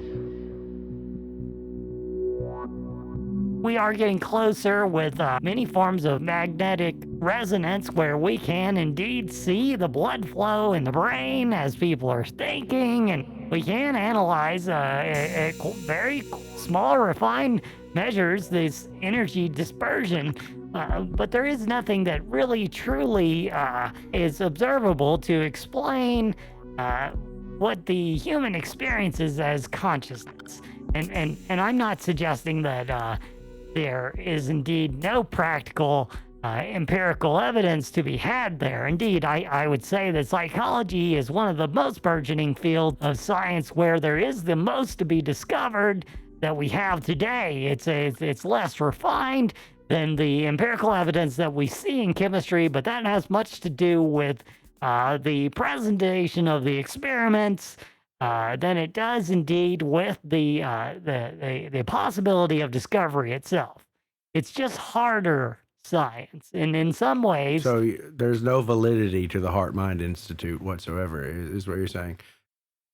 We are getting closer with many forms of magnetic resonance where we can indeed see the blood flow in the brain as people are thinking, and we can analyze at very small, refined measures this energy dispersion. But there is nothing that really, truly is observable to explain what the human experiences as consciousness. And I'm not suggesting that there is indeed no practical empirical evidence to be had there. Indeed, I would say that psychology is one of the most burgeoning fields of science where there is the most to be discovered that we have today. It's less refined than the empirical evidence that we see in chemistry, but that has much to do with the presentation of the experiments than it does indeed with the possibility of discovery itself. It's just harder science, and in some ways. So there's no validity to the Heart Mind Institute whatsoever, is what you're saying.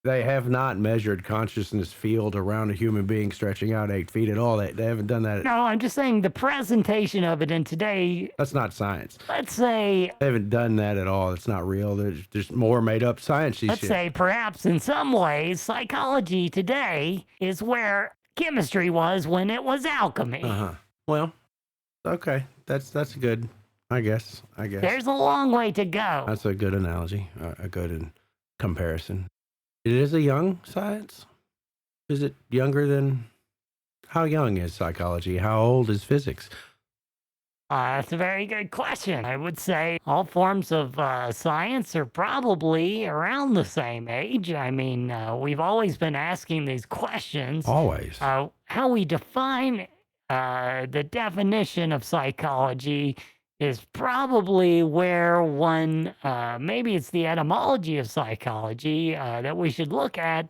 They have not measured consciousness field around a human being stretching out 8 feet at all. They haven't done that. No, I'm just saying the presentation of it in today. That's not science. Let's say. They haven't done that at all. It's not real. There's just more made up science. Let's say perhaps in some ways psychology today is where chemistry was when it was alchemy. Well, okay. That's good. I guess. There's a long way to go. That's a good analogy. A good comparison. It is a young science? Is it younger than... How young is psychology? How old is physics? That's a very good question. I would say all forms of science are probably around the same age. I mean, we've always been asking these questions. Always. How we define the definition of psychology is probably where one, maybe it's the etymology of psychology that we should look at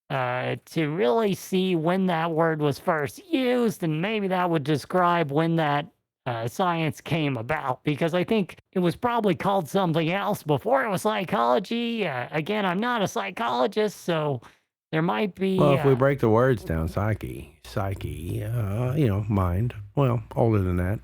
to really see when that word was first used, and maybe that would describe when that science came about, because I think it was probably called something else before it was psychology. Again, I'm not a psychologist, so there might be... Well, if we break the words down, psyche, mind, well, older than that.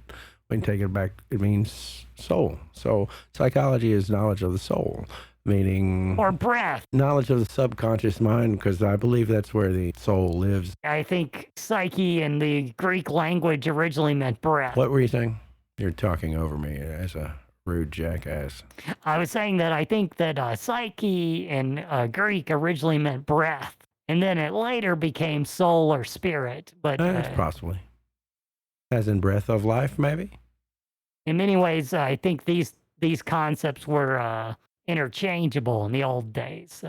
We can take it back, it means soul. So psychology is knowledge of the soul, meaning... Or breath. Knowledge of the subconscious mind, because I believe that's where the soul lives. I think psyche in the Greek language originally meant breath. What were you saying? You're talking over me as a rude jackass. I was saying that I think that psyche in Greek originally meant breath, and then it later became soul or spirit. But possibly. As in breath of life, maybe? In many ways, I think these concepts were interchangeable in the old days.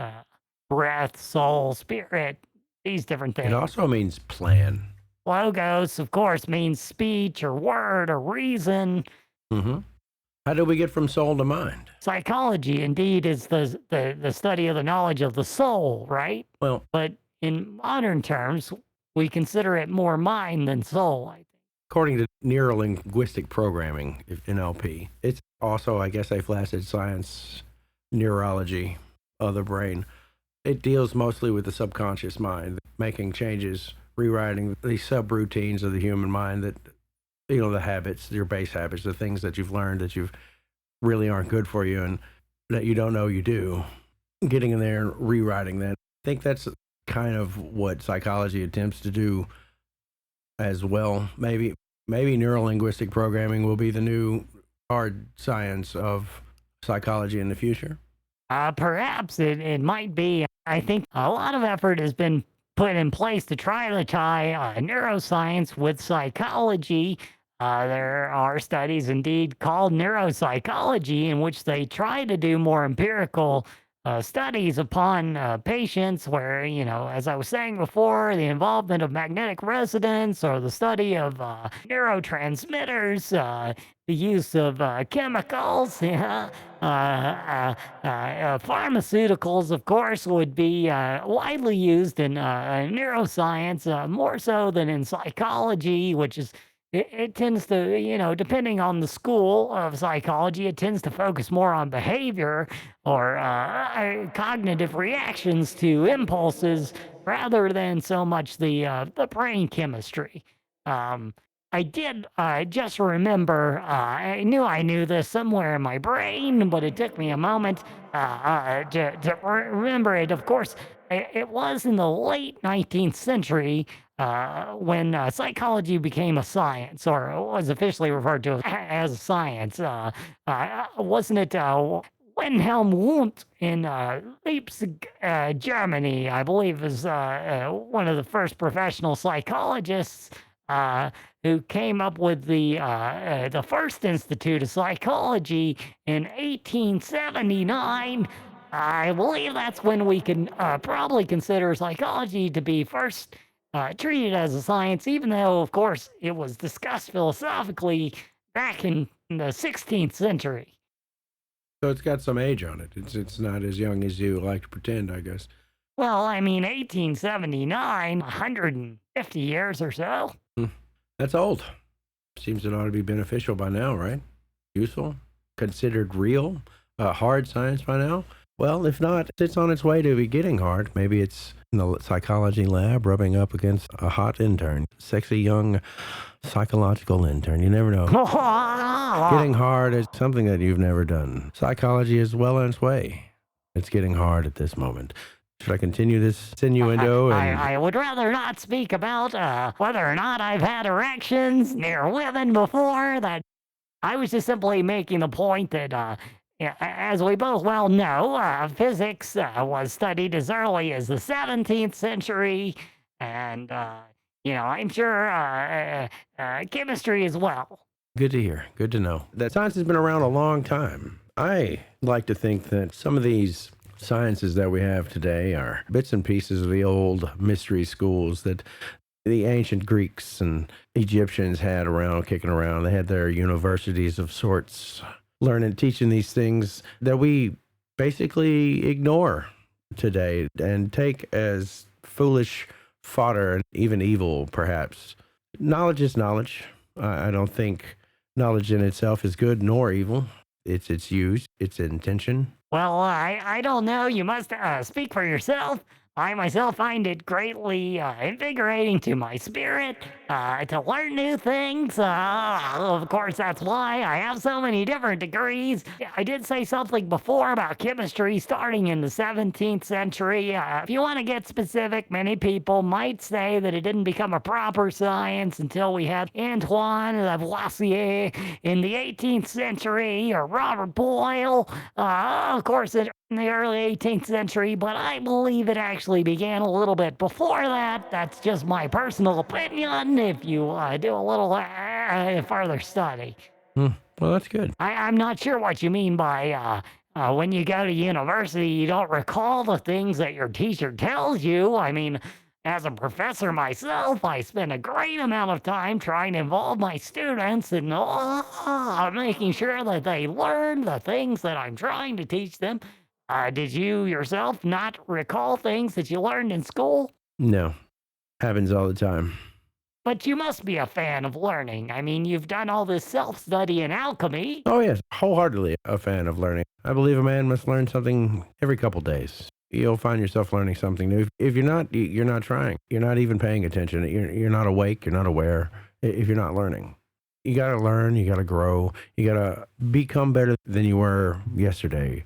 Breath, soul, spirit, these different things. It also means plan. Logos, of course, means speech or word or reason. Mm-hmm. How do we get from soul to mind? Psychology, indeed, is the study of the knowledge of the soul, right? Well, but in modern terms, we consider it more mind than soul, I think. According to neurolinguistic programming, NLP, it's also, I guess, a flaccid science, neurology of the brain. It deals mostly with the subconscious mind, making changes, rewriting the subroutines of the human mind that, the habits, your base habits, the things that you've learned that you really aren't good for you and that you don't know you do. Getting in there and rewriting that. I think that's kind of what psychology attempts to do as well. Maybe neurolinguistic programming will be the new hard science of psychology in the future. Perhaps it might be. I think a lot of effort has been put in place to try to tie neuroscience with psychology. There are studies indeed called neuropsychology in which they try to do more empirical studies upon patients where, as I was saying before, the involvement of magnetic resonance or the study of neurotransmitters, the use of chemicals, pharmaceuticals, of course, would be widely used in neuroscience, more so than in psychology, which is it tends to, depending on the school of psychology, it tends to focus more on behavior or cognitive reactions to impulses rather than so much the brain chemistry. I did just remember, I knew this somewhere in my brain, but it took me a moment to remember it. Of course, it was in the late 19th century when psychology became a science, or was officially referred to as a science. Wasn't it Wilhelm Wundt in Leipzig, Germany, I believe, is one of the first professional psychologists who came up with the first Institute of Psychology in 1879. I believe that's when we can probably consider psychology to be first treated as a science, even though, of course, it was discussed philosophically back in the 16th century. So it's got some age on it. It's not as young as you like to pretend, I guess. Well, I mean, 1879, 150 years or so. That's old. Seems it ought to be beneficial by now, right? Useful? Considered real? Hard science by now? Well, if not, it's on its way to be getting hard. Maybe it's in the psychology lab rubbing up against a hot intern. Sexy young psychological intern. You never know. Getting hard is something that you've never done. Psychology is well on its way. It's getting hard at this moment. Should I continue this innuendo? I would rather not speak about whether or not I've had erections near women before. That I was just simply making the point that, as we both well know, physics was studied as early as the 17th century, and I'm sure chemistry as well. Good to hear. Good to know. That science has been around a long time. I like to think that some of these sciences that we have today are bits and pieces of the old mystery schools that the ancient Greeks and Egyptians had around, kicking around. They had their universities of sorts, learning, teaching these things that we basically ignore today and take as foolish fodder and even evil, perhaps. Knowledge is knowledge. I don't think knowledge in itself is good nor evil. It's its use, its intention. Well, I don't know. You must speak for yourself. I myself find it greatly invigorating to my spirit to learn new things. Of course, that's why I have so many different degrees. I did say something before about chemistry starting in the 17th century. If you want to get specific, many people might say that it didn't become a proper science until we had Antoine Lavoisier in the 18th century, or Robert Boyle, of course, in the early 18th century, but I believe it actually began a little bit before that. That's just my personal opinion if you do a little further study. Well, that's good. I'm not sure what you mean by when you go to university, you don't recall the things that your teacher tells you. I mean, as a professor myself, I spend a great amount of time trying to involve my students in making sure that they learn the things that I'm trying to teach them. Did you yourself not recall things that you learned in school? No. Happens all the time. But you must be a fan of learning. I mean, you've done all this self-study in alchemy. Oh, yes. Wholeheartedly a fan of learning. I believe a man must learn something every couple days. You'll find yourself learning something new. If you're not trying. You're not even paying attention. You're not awake. You're not aware if you're not learning. You got to learn. You got to grow. You got to become better than you were yesterday,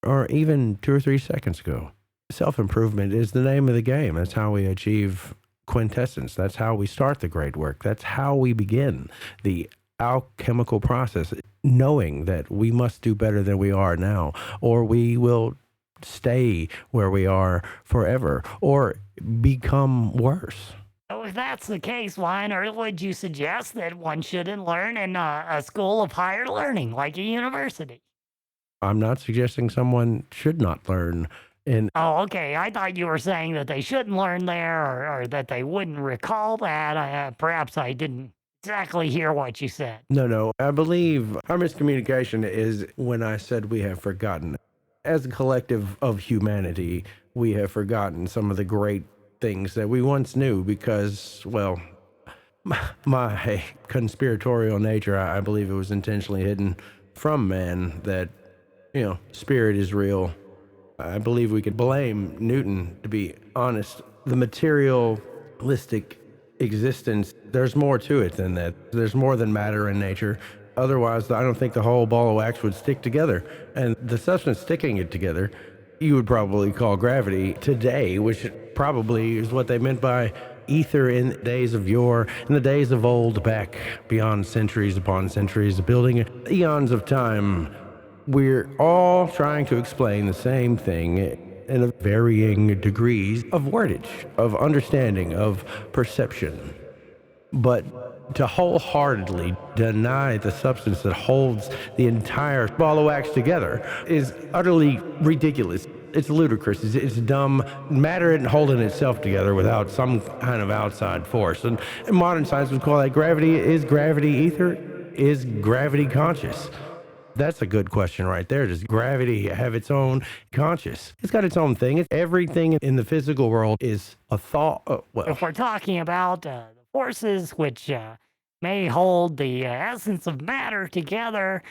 or even 2 or 3 seconds ago. Self-improvement is the name of the game. That's how we achieve quintessence. That's how we start the great work. That's how we begin the alchemical process, knowing that we must do better than we are now, or we will stay where we are forever, or become worse. So if that's the case, why on earth would you suggest that one shouldn't learn in a school of higher learning, like a university? I'm not suggesting someone should not learn in. Oh, okay. I thought you were saying that they shouldn't learn there or that they wouldn't recall that. Perhaps I didn't exactly hear what you said. No. I believe our miscommunication is when I said we have forgotten. As a collective of humanity, we have forgotten some of the great things that we once knew because, well, my conspiratorial nature, I believe it was intentionally hidden from man that, spirit is real. I believe we could blame Newton, to be honest. The materialistic existence, there's more to it than that. There's more than matter in nature. Otherwise, I don't think the whole ball of wax would stick together. And the substance sticking it together, you would probably call gravity today, which probably is what they meant by ether in the days of yore, in the days of old, back beyond centuries upon centuries, building eons of time. We're all trying to explain the same thing in varying degrees of wordage, of understanding, of perception. But to wholeheartedly deny the substance that holds the entire ball of wax together is utterly ridiculous. It's ludicrous. It's dumb. Matter isn't holding itself together without some kind of outside force. And modern science would call that gravity. Is gravity ether? Is gravity conscious? That's a good question right there. Does gravity have its own conscious? It's got its own thing. Everything in the physical world is a thought. If we're talking about the forces which may hold the essence of matter together,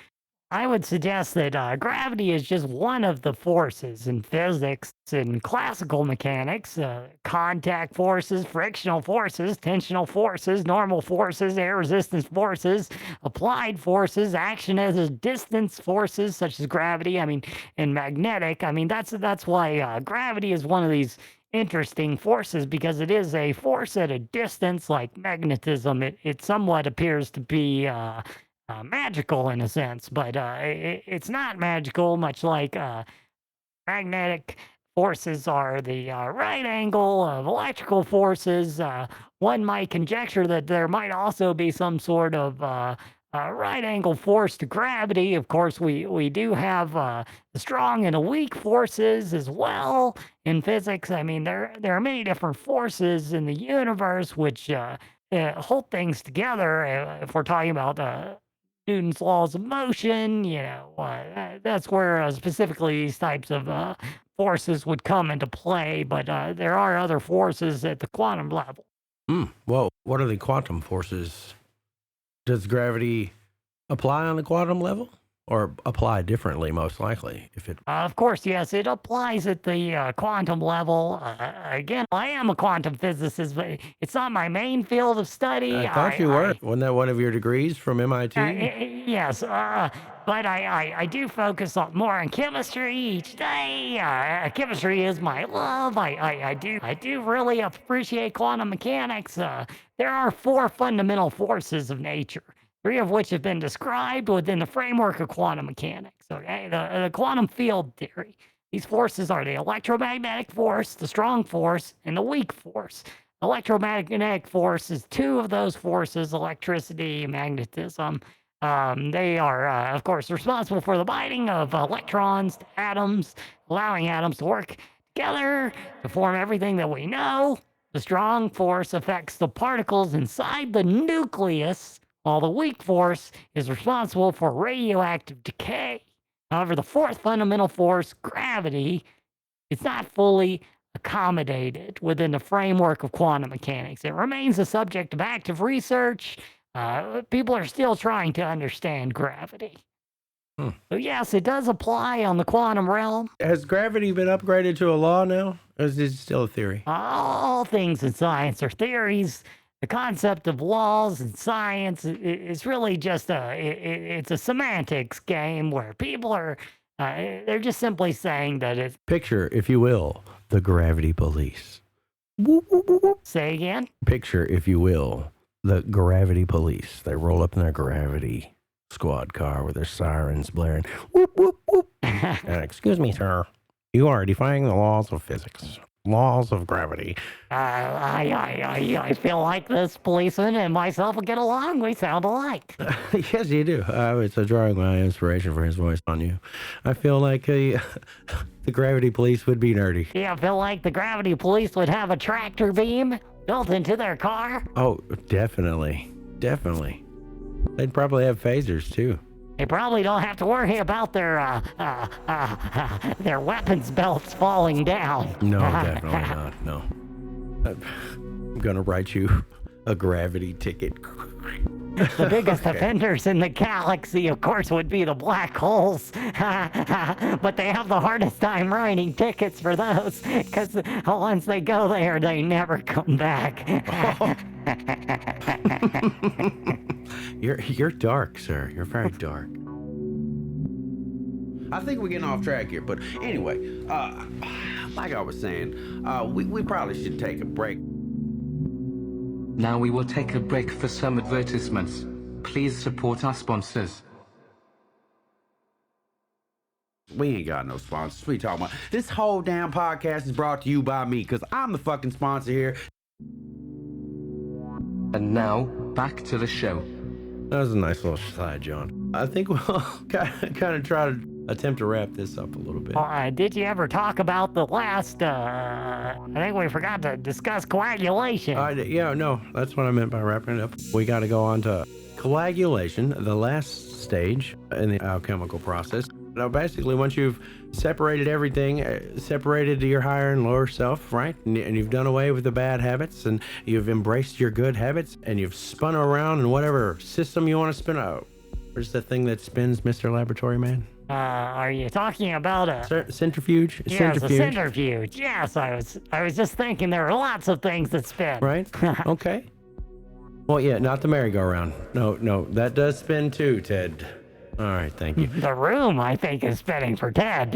I would suggest that gravity is just one of the forces in physics and classical mechanics. Contact forces, frictional forces, tensional forces, normal forces, air resistance forces, applied forces, action as a distance forces such as gravity, and magnetic. That's why gravity is one of these interesting forces, because it is a force at a distance like magnetism. It somewhat appears to be magical in a sense, but it's not magical, much like magnetic forces are the right angle of electrical forces. One might conjecture that there might also be some sort of right angle force to gravity. Of course, we do have the strong and the weak forces as well in physics. There are many different forces in the universe which hold things together. If we're talking about Newton's laws of motion, that's where specifically these types of forces would come into play. But there are other forces at the quantum level. Well, what are the quantum forces? Does gravity apply on the quantum level? Or apply differently, most likely, if it... Of course, yes, it applies at the quantum level. Again, I am a quantum physicist, but it's not my main field of study. I thought you were. Wasn't that one of your degrees from MIT? Yes, but I do focus more on chemistry each day. Chemistry is my love. I do really appreciate quantum mechanics. There are 4 fundamental forces of nature, 3 of which have been described within the framework of quantum mechanics, okay? The quantum field theory. These forces are the electromagnetic force, the strong force, and the weak force. Electromagnetic force is 2 of those forces, electricity and magnetism. They are, of course, responsible for the binding of electrons to atoms, allowing atoms to work together to form everything that we know. The strong force affects the particles inside the nucleus, while the weak force is responsible for radioactive decay. However, the 4th fundamental force, gravity, is not fully accommodated within the framework of quantum mechanics. It remains a subject of active research. People are still trying to understand gravity. So yes, it does apply on the quantum realm. Has gravity been upgraded to a law now? Or is it still a theory? All things in science are theories. The concept of laws in science is really just it's a semantics game where people are, they're just simply saying that it's... Picture, if you will, the gravity police. Say again? Picture, if you will, the gravity police. They roll up in their gravity squad car with their sirens blaring. Whoop, whoop, whoop. Excuse me, sir. You are defying the laws of physics. laws of gravity. I feel like this policeman and myself will get along. We sound alike. Yes, you do. I was drawing my inspiration for his voice on you. I feel like the gravity police would be nerdy. Yeah, I feel like the gravity police would have a tractor beam built into their car. Oh, definitely. Definitely. They'd probably have phasers, too. They probably don't have to worry about their weapons belts falling down. No, definitely not. No. I'm going to write you a gravity ticket. The biggest offenders in the galaxy, of course, would be the black holes. But they have the hardest time writing tickets for those, because once they go there, they never come back. You're dark, sir. You're very dark. I think we're getting off track here, but anyway, like I was saying, we probably should take a break. Now we will take a break for some advertisements. Please support our sponsors. We ain't got no sponsors. What are you talking about? This whole damn podcast is brought to you by me, because I'm the fucking sponsor here. And now, back to the show. That was a nice little slide, John. I think we'll kind of try to attempt to wrap this up a little bit. Did you ever talk about the last, I think we forgot to discuss coagulation. Yeah, no, that's what I meant by wrapping it up. We got to go on to coagulation, the last stage in the alchemical process. Now, basically, once you've separated everything, separated your higher and lower self, right? And you've done away with the bad habits, and you've embraced your good habits, and you've spun around in whatever system you want to spin out. Where's the thing that spins, Mr. Laboratory Man? Are you talking about a centrifuge? Yes, a centrifuge. Yes, I was just thinking there are lots of things that spin. Right? Okay. Well, yeah, not the merry-go-round. No, that does spin too, Ted. All right, thank you. The room, I think, is spinning for Ted.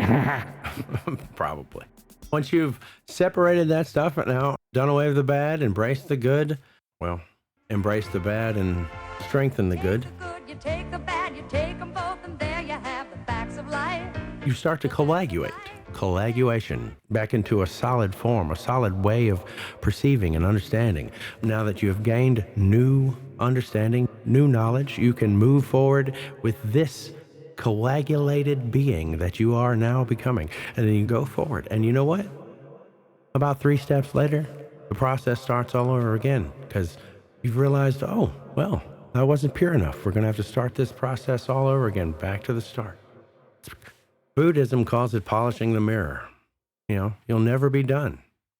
Probably. Once you've separated that stuff and now done away with the bad, embraced the good, well, embrace the bad and strengthen the good. You take the bad, you take them both, and there you have the facts of life. You start to coagulation, back into a solid form, a solid way of perceiving and understanding. Now that you have gained new understanding, new knowledge, you can move forward with this coagulated being that you are now becoming. And then you go forward. And you know what? About 3 steps later, the process starts all over again, because you've realized, oh, well, that wasn't pure enough. We're going to have to start this process all over again, back to the start. Buddhism calls it polishing the mirror. You know, you'll never be done.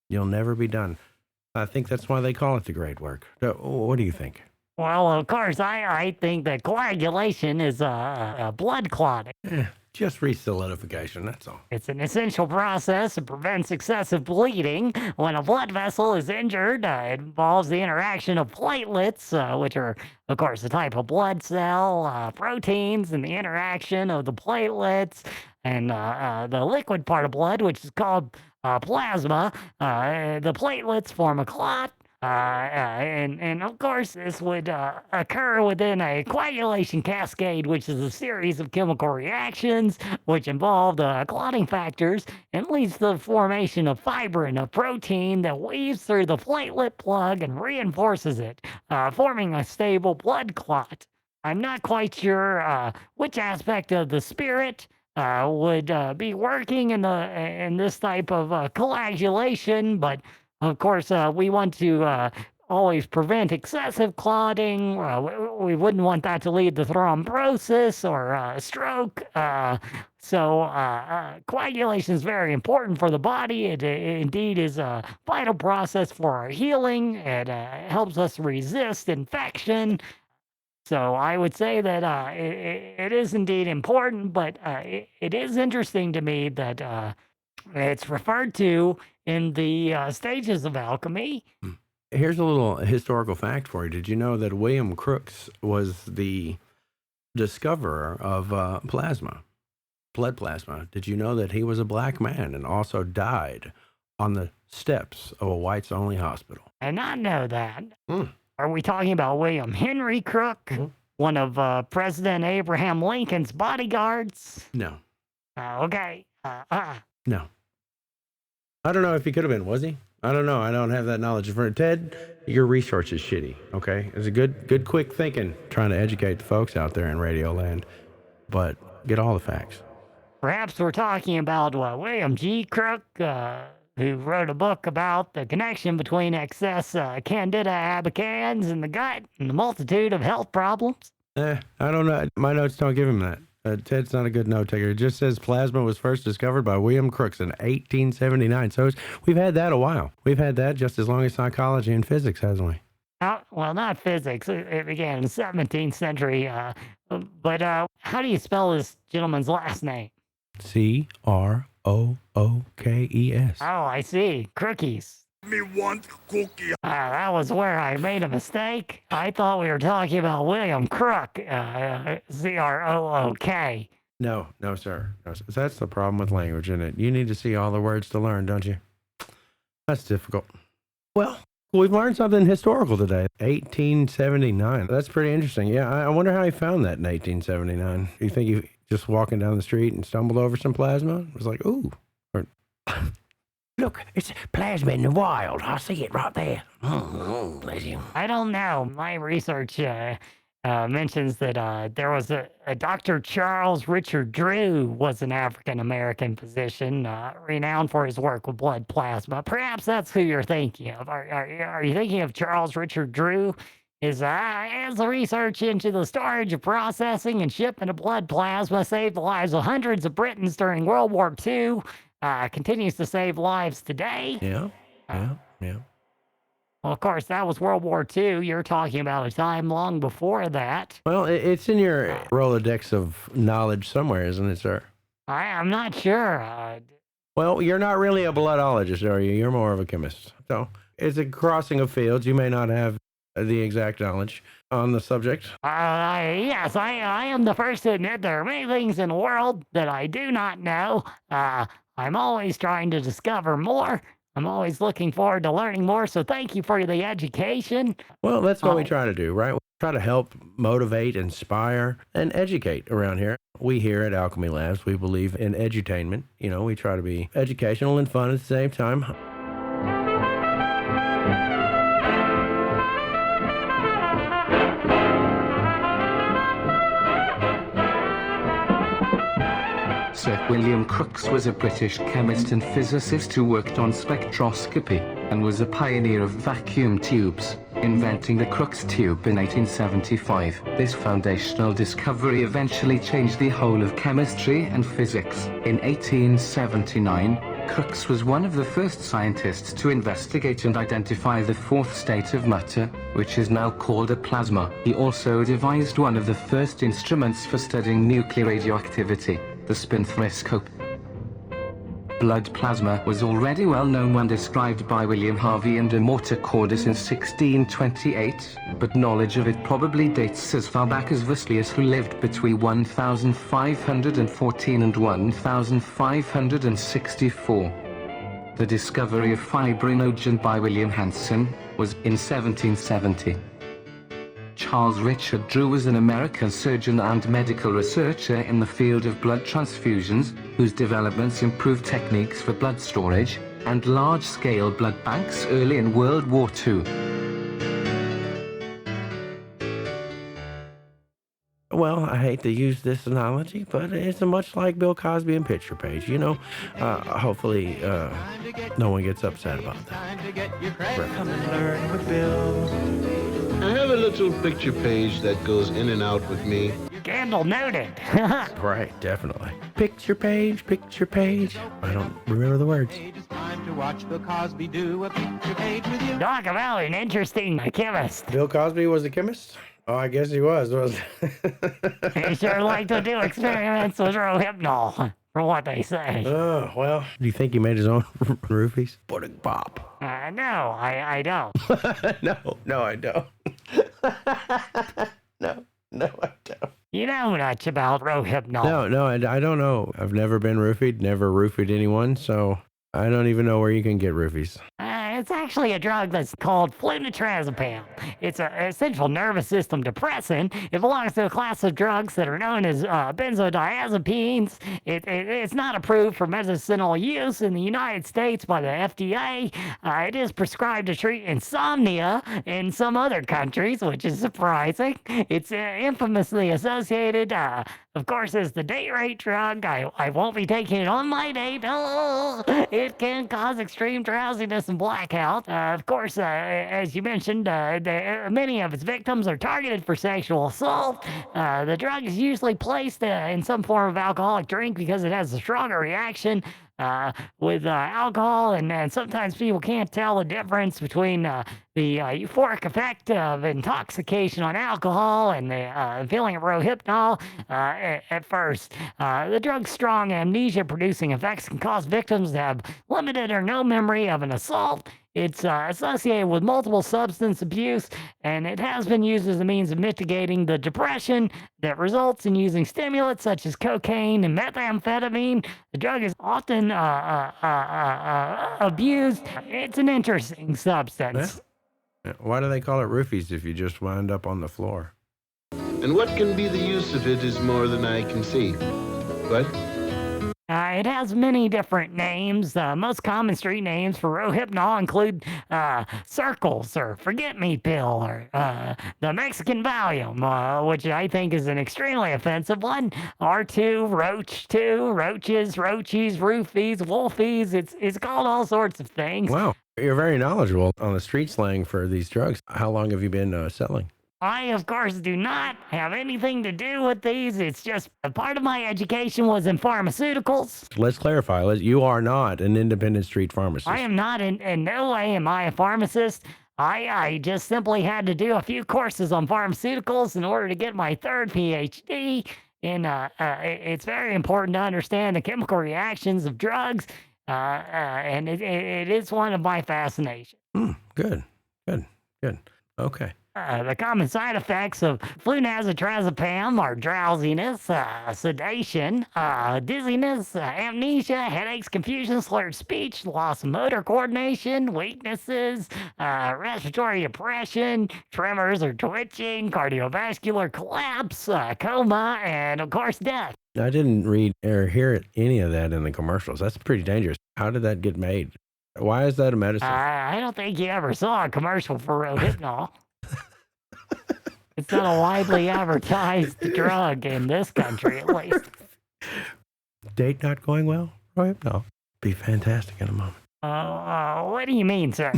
You'll never be done. I think that's why they call it the great work. What do you think? Well, of course, I think that coagulation is a blood clotting. Just re-solidification, that's all. It's an essential process that prevents excessive bleeding. When a blood vessel is injured, it involves the interaction of platelets, which are, of course, a type of blood cell, proteins, and the interaction of the platelets and the liquid part of blood, which is called plasma. The platelets form a clot. And of course, this would occur within a coagulation cascade, which is a series of chemical reactions which involve clotting factors and leads to the formation of fibrin, a protein that weaves through the platelet plug and reinforces it, forming a stable blood clot. I'm not quite sure which aspect of the spirit would be working in this type of coagulation, but of course, we want to always prevent excessive clotting. We wouldn't want that to lead to thrombosis or stroke. So coagulation is very important for the body. It indeed is a vital process for our healing. It helps us resist infection. So I would say that it is indeed important, but it is interesting to me that it's referred to in the stages of alchemy. Here's a little historical fact for you. Did you know that William Crookes was the discoverer of plasma, blood plasma? Did you know that he was a black man and also died on the steps of a whites-only hospital? I did not know that. Are we talking about William Henry Crook, one of President Abraham Lincoln's bodyguards? No. Okay. No. I don't know if he could have been, was he? I don't know. I don't have that knowledge. For Ted, your research is shitty, okay? It's a good quick thinking, trying to educate the folks out there in Radio Land, but get all the facts. Perhaps we're talking about William G. Crook, who wrote a book about the connection between excess Candida albicans in the gut and the multitude of health problems. I don't know. My notes don't give him that. Ted's not a good note taker. It just says plasma was first discovered by William Crookes in 1879. So we've had that a while. We've had that just as long as psychology and physics, hasn't we? Well, not physics. It began in the 17th century. But how do you spell this gentleman's last name? Crookes. Oh, I see. Crookies. Me want cookie. That was where I made a mistake. I thought we were talking about William Crook, C-R-O-O-K. No, sir. No, sir. That's the problem with language, isn't it? You need to see all the words to learn, don't you? That's difficult. Well, we've learned something historical today. 1879. That's pretty interesting. Yeah, I wonder how he found that in 1879. You think he just walking down the street and stumbled over some plasma? It was like, ooh. Or, look, it's plasma in the wild. I see it right there. Bless you. I don't know. My research mentions that there was a Dr. Charles Richard Drew was an African-American physician renowned for his work with blood plasma. Perhaps that's who you're thinking of. Are you thinking of Charles Richard Drew? His research into the storage, processing, and shipment of blood plasma saved the lives of hundreds of Britons during World War II. Continues to save lives today. Yeah. Well, of course, that was World War II. You're talking about a time long before that. Well, it's in your Rolodex of knowledge somewhere, isn't it, sir? I'm not sure. Well, you're not really a bloodologist, are you? You're more of a chemist. So it's a crossing of fields. You may not have the exact knowledge on the subject. Yes, I am the first to admit there are many things in the world that I do not know. I'm always trying to discover more. I'm always looking forward to learning more, so thank you for the education. Well, that's what we try to do, right? We try to help motivate, inspire, and educate around here. We here at Alchemy Labs, we believe in edutainment. You know, we try to be educational and fun at the same time. Sir William Crookes was a British chemist and physicist who worked on spectroscopy and was a pioneer of vacuum tubes, inventing the Crookes tube in 1875. This foundational discovery eventually changed the whole of chemistry and physics. In 1879, Crookes was one of the first scientists to investigate and identify the fourth state of matter, which is now called a plasma. He also devised one of the first instruments for studying nuclear radioactivity, the spinthariscope. Blood plasma was already well known when described by William Harvey and Amorta Cordis in 1628, but knowledge of it probably dates as far back as Vesalius, who lived between 1514 and 1564. The discovery of fibrinogen by William Hansen was in 1770. Charles Richard Drew was an American surgeon and medical researcher in the field of blood transfusions, whose developments improved techniques for blood storage and large-scale blood banks early in World War II. Well, I hate to use this analogy, but it's much like Bill Cosby and Picture Page. You know, hopefully no one gets upset about that. Come and learn with Bill. I have a little picture page that goes in and out with me. Scandal noted. Right, definitely. Picture page. I don't remember the words. It's time to watch Bill Cosby do a picture page with you. Talk about an interesting chemist. Bill Cosby was a chemist? Oh, I guess he was. He sure liked to do experiments with rohypnol, from what they say. Oh, well. Do you think he made his own roofies? Pudding pop. No, I don't. No, I don't. No, I don't. You know much about rohypnol. No, I don't know. I've never been roofied, never roofied anyone, so I don't even know where you can get roofies. it's actually a drug that's called flunitrazepam. It's a central nervous system depressant. It belongs to a class of drugs that are known as benzodiazepines. It's not approved for medicinal use in the United States by the FDA. It is prescribed to treat insomnia in some other countries, which is surprising. It's infamously associated, of course, as the date rape drug. I won't be taking it on my date. Oh, it can cause extreme drowsiness and blackout. Of course, as you mentioned, many of its victims are targeted for sexual assault. The drug is usually placed in some form of alcoholic drink because it has a stronger reaction with alcohol, and sometimes people can't tell the difference between the euphoric effect of intoxication on alcohol and the feeling of rohypnol at first. The drug's strong amnesia-producing effects can cause victims to have limited or no memory of an assault. It's associated with multiple substance abuse, and it has been used as a means of mitigating the depression that results in using stimulants such as cocaine and methamphetamine. The drug is often abused. It's an interesting substance. Why do they call it roofies if you just wind up on the floor? And what can be the use of it is more than I can see. What? It has many different names. Most common street names for rohypnol include circles or forget-me pill or the Mexican Valium, which I think is an extremely offensive one. R2, Roach 2, roaches, roachies, roofies, wolfies. It's called all sorts of things. Wow, you're very knowledgeable on the street slang for these drugs. How long have you been selling? I, of course, do not have anything to do with these. It's just a part of my education was in pharmaceuticals. Let's clarify. You are not an independent street pharmacist. I am not. In no way am I a pharmacist. I just simply had to do a few courses on pharmaceuticals in order to get my third PhD. And it's very important to understand the chemical reactions of drugs. And it is one of my fascinations. Good. Okay. The common side effects of flunitrazepam are drowsiness, sedation, dizziness, amnesia, headaches, confusion, slurred speech, loss of motor coordination, weaknesses, respiratory depression, tremors or twitching, cardiovascular collapse, coma, and of course death. I didn't read or hear any of that in the commercials. That's pretty dangerous. How did that get made? Why is that a medicine? I don't think you ever saw a commercial for rohypnol. It's not a widely advertised drug in this country, at least. Date not going well? Rohypnol. Be fantastic in a moment. What do you mean, sir?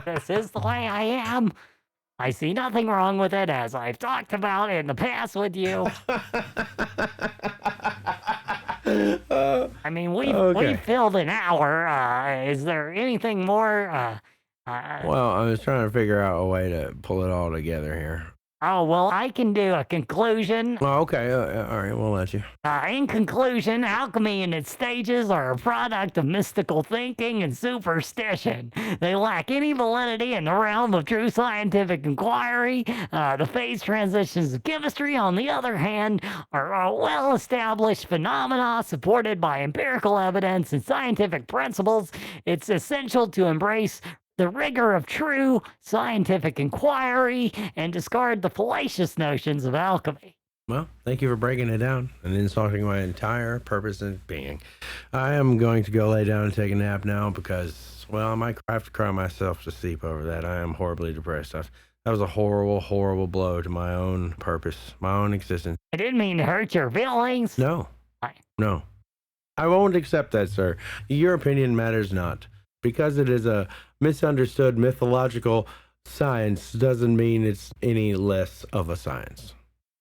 This is the way I am. I see nothing wrong with it, as I've talked about in the past with you. I mean, we've filled an hour. Is there anything more? Well, I was trying to figure out a way to pull it all together here. Oh, well, I can do a conclusion. Well, okay. All right, we'll let you. In conclusion, alchemy and its stages are a product of mystical thinking and superstition. They lack any validity in the realm of true scientific inquiry. The phase transitions of chemistry, on the other hand, are well-established phenomena supported by empirical evidence and scientific principles. It's essential to embrace the rigor of true scientific inquiry and discard the fallacious notions of alchemy. Well, thank you for breaking it down and insulting my entire purpose in being. I am going to go lay down and take a nap now because, well, I might have to cry myself to sleep over that. I am horribly depressed. That was a horrible, horrible blow to my own purpose, my own existence. I didn't mean to hurt your feelings. No. No. I won't accept that, sir. Your opinion matters not. Because it is a misunderstood mythological science doesn't mean it's any less of a science.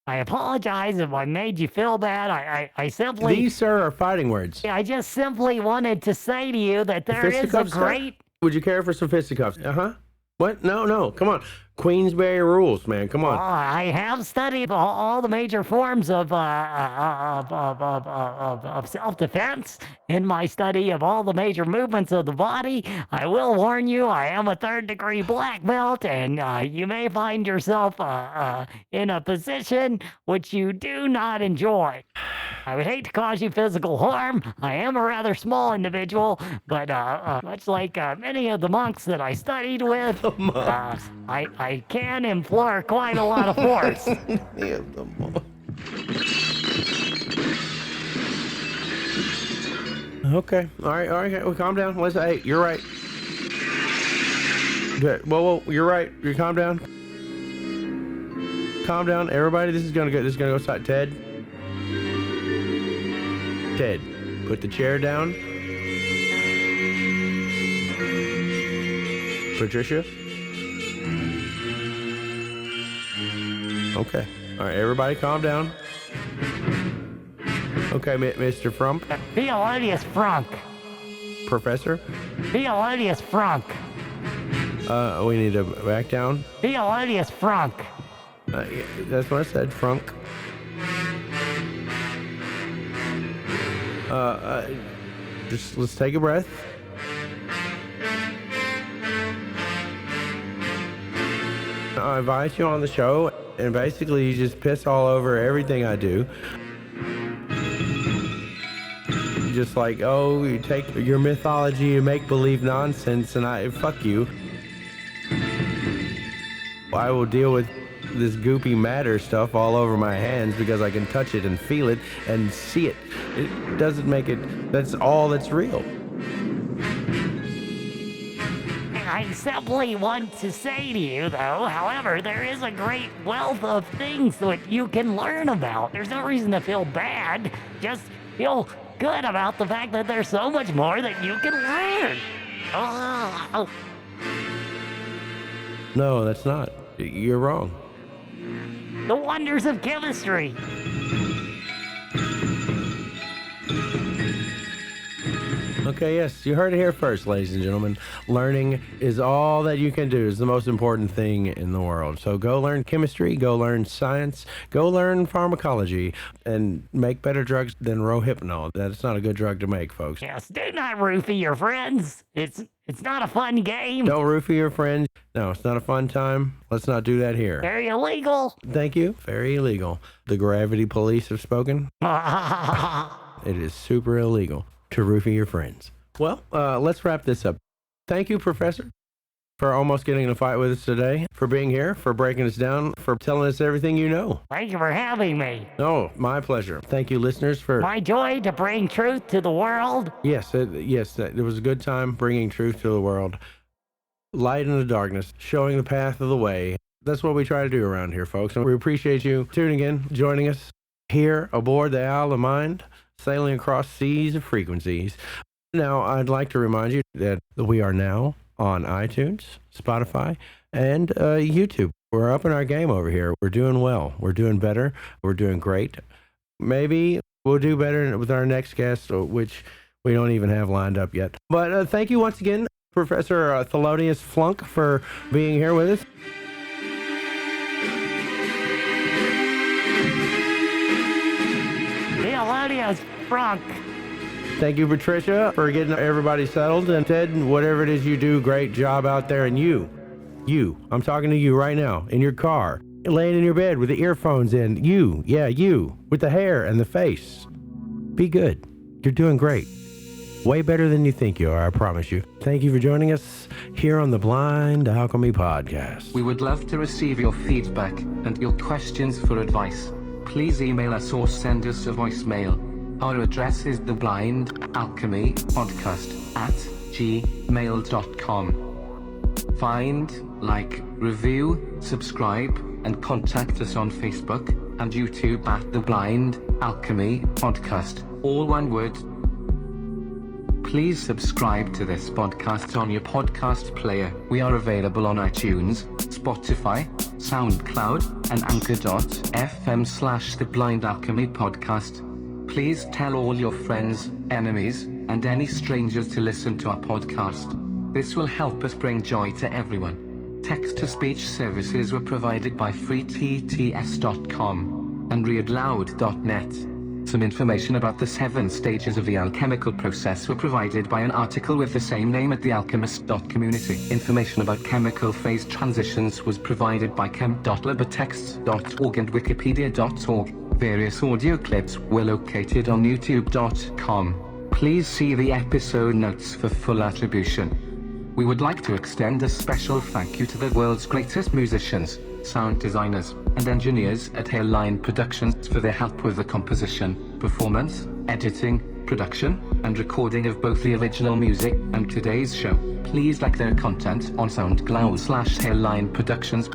I apologize if I made you feel bad. I simply... These, sir, are fighting words. I just simply wanted to say to you that there is a great... Would you care for some fisticuffs? Uh-huh. What? No. Come on. Queensberry rules, man. Come on. I have studied all the major forms of self-defense in my study of all the major movements of the body. I will warn you, I am a third-degree black belt, and you may find yourself in a position which you do not enjoy. I would hate to cause you physical harm. I am a rather small individual, but much like many of the monks that I studied with, I can employ quite a lot of force. Okay. All right. Well, calm down. Hey, you're right. Good. Whoa, you're right. You calm down. Calm down, everybody. This is gonna go side. Ted, put the chair down. Patricia. Okay. All right, everybody, calm down. Okay, Mr. Frump. Theolodius Frunk. Professor. Theolodius Frunk. We need to back down. Theolodius Frunk. Yeah, that's what I said, Frunk. Just let's take a breath. I invite you on the show, and basically you just piss all over everything I do. Just like, oh, you take your mythology, you make-believe nonsense, and fuck you. I will deal with this goopy matter stuff all over my hands because I can touch it and feel it and see it. It doesn't make it, that's all that's real. I simply want to say to you, though, however, there is a great wealth of things that you can learn about. There's no reason to feel bad. Just feel good about the fact that there's so much more that you can learn. Oh. No, that's not. You're wrong. The wonders of chemistry. Okay, yes, you heard it here first, ladies and gentlemen. Learning is all that you can do. It's the most important thing in the world. So go learn chemistry, go learn science, go learn pharmacology, and make better drugs than Rohypnol. That's not a good drug to make, folks. Yes, do not roofie your friends. It's not a fun game. Don't roofie your friends. No, it's not a fun time. Let's not do that here. Very illegal. Thank you. Very illegal. The gravity police have spoken. It is super illegal to roofie your friends. Well, let's wrap this up. Thank you, Professor, for almost getting in a fight with us today, for being here, for breaking us down, for telling us everything you know. Thank you for having me. Oh, my pleasure. Thank you, listeners, for... My joy to bring truth to the world. Yes, it was a good time bringing truth to the world. Light in the darkness, showing the path of the way. That's what we try to do around here, folks. And we appreciate you tuning in, joining us here aboard the Owl of Mind, sailing across seas of frequencies. Now, I'd like to remind you that we are now on iTunes, Spotify, and YouTube. We're upping our game over here. We're doing well. We're doing better. We're doing great. Maybe we'll do better with our next guest, which we don't even have lined up yet. But thank you once again, Professor Theolodius Frunk, for being here with us. Theolodius Frunk. Thank you, Patricia, for getting everybody settled. And Ted, whatever it is you do, great job out there. And you, I'm talking to you right now, in your car, laying in your bed with the earphones in. You, with the hair and the face. Be good. You're doing great. Way better than you think you are, I promise you. Thank you for joining us here on the Blind Alchemy Podcast. We would love to receive your feedback and your questions for advice. Please email us or send us a voicemail. Our address is theblindalchemypodcast@gmail.com. Find, like, review, subscribe, and contact us on Facebook and YouTube at The Blind Alchemy Podcast, all one word. Please subscribe to this podcast on your podcast player. We are available on iTunes, Spotify, SoundCloud, and anchor.fm/TheBlindAlchemyPodcast. Please tell all your friends, enemies, and any strangers to listen to our podcast. This will help us bring joy to everyone. Text-to-speech services were provided by freetts.com and readloud.net. Some information about the 7 stages of the alchemical process were provided by an article with the same name at thealchemist.community. Information about chemical phase transitions was provided by chem.labortexts.org and wikipedia.org. Various audio clips were located on youtube.com. Please see the episode notes for full attribution. We would like to extend a special thank you to the world's greatest musicians, sound designers, and engineers at Hairline Productions for their help with the composition, performance, editing, production, and recording of both the original music and today's show. Please like their content on SoundCloud/Hairline Productions.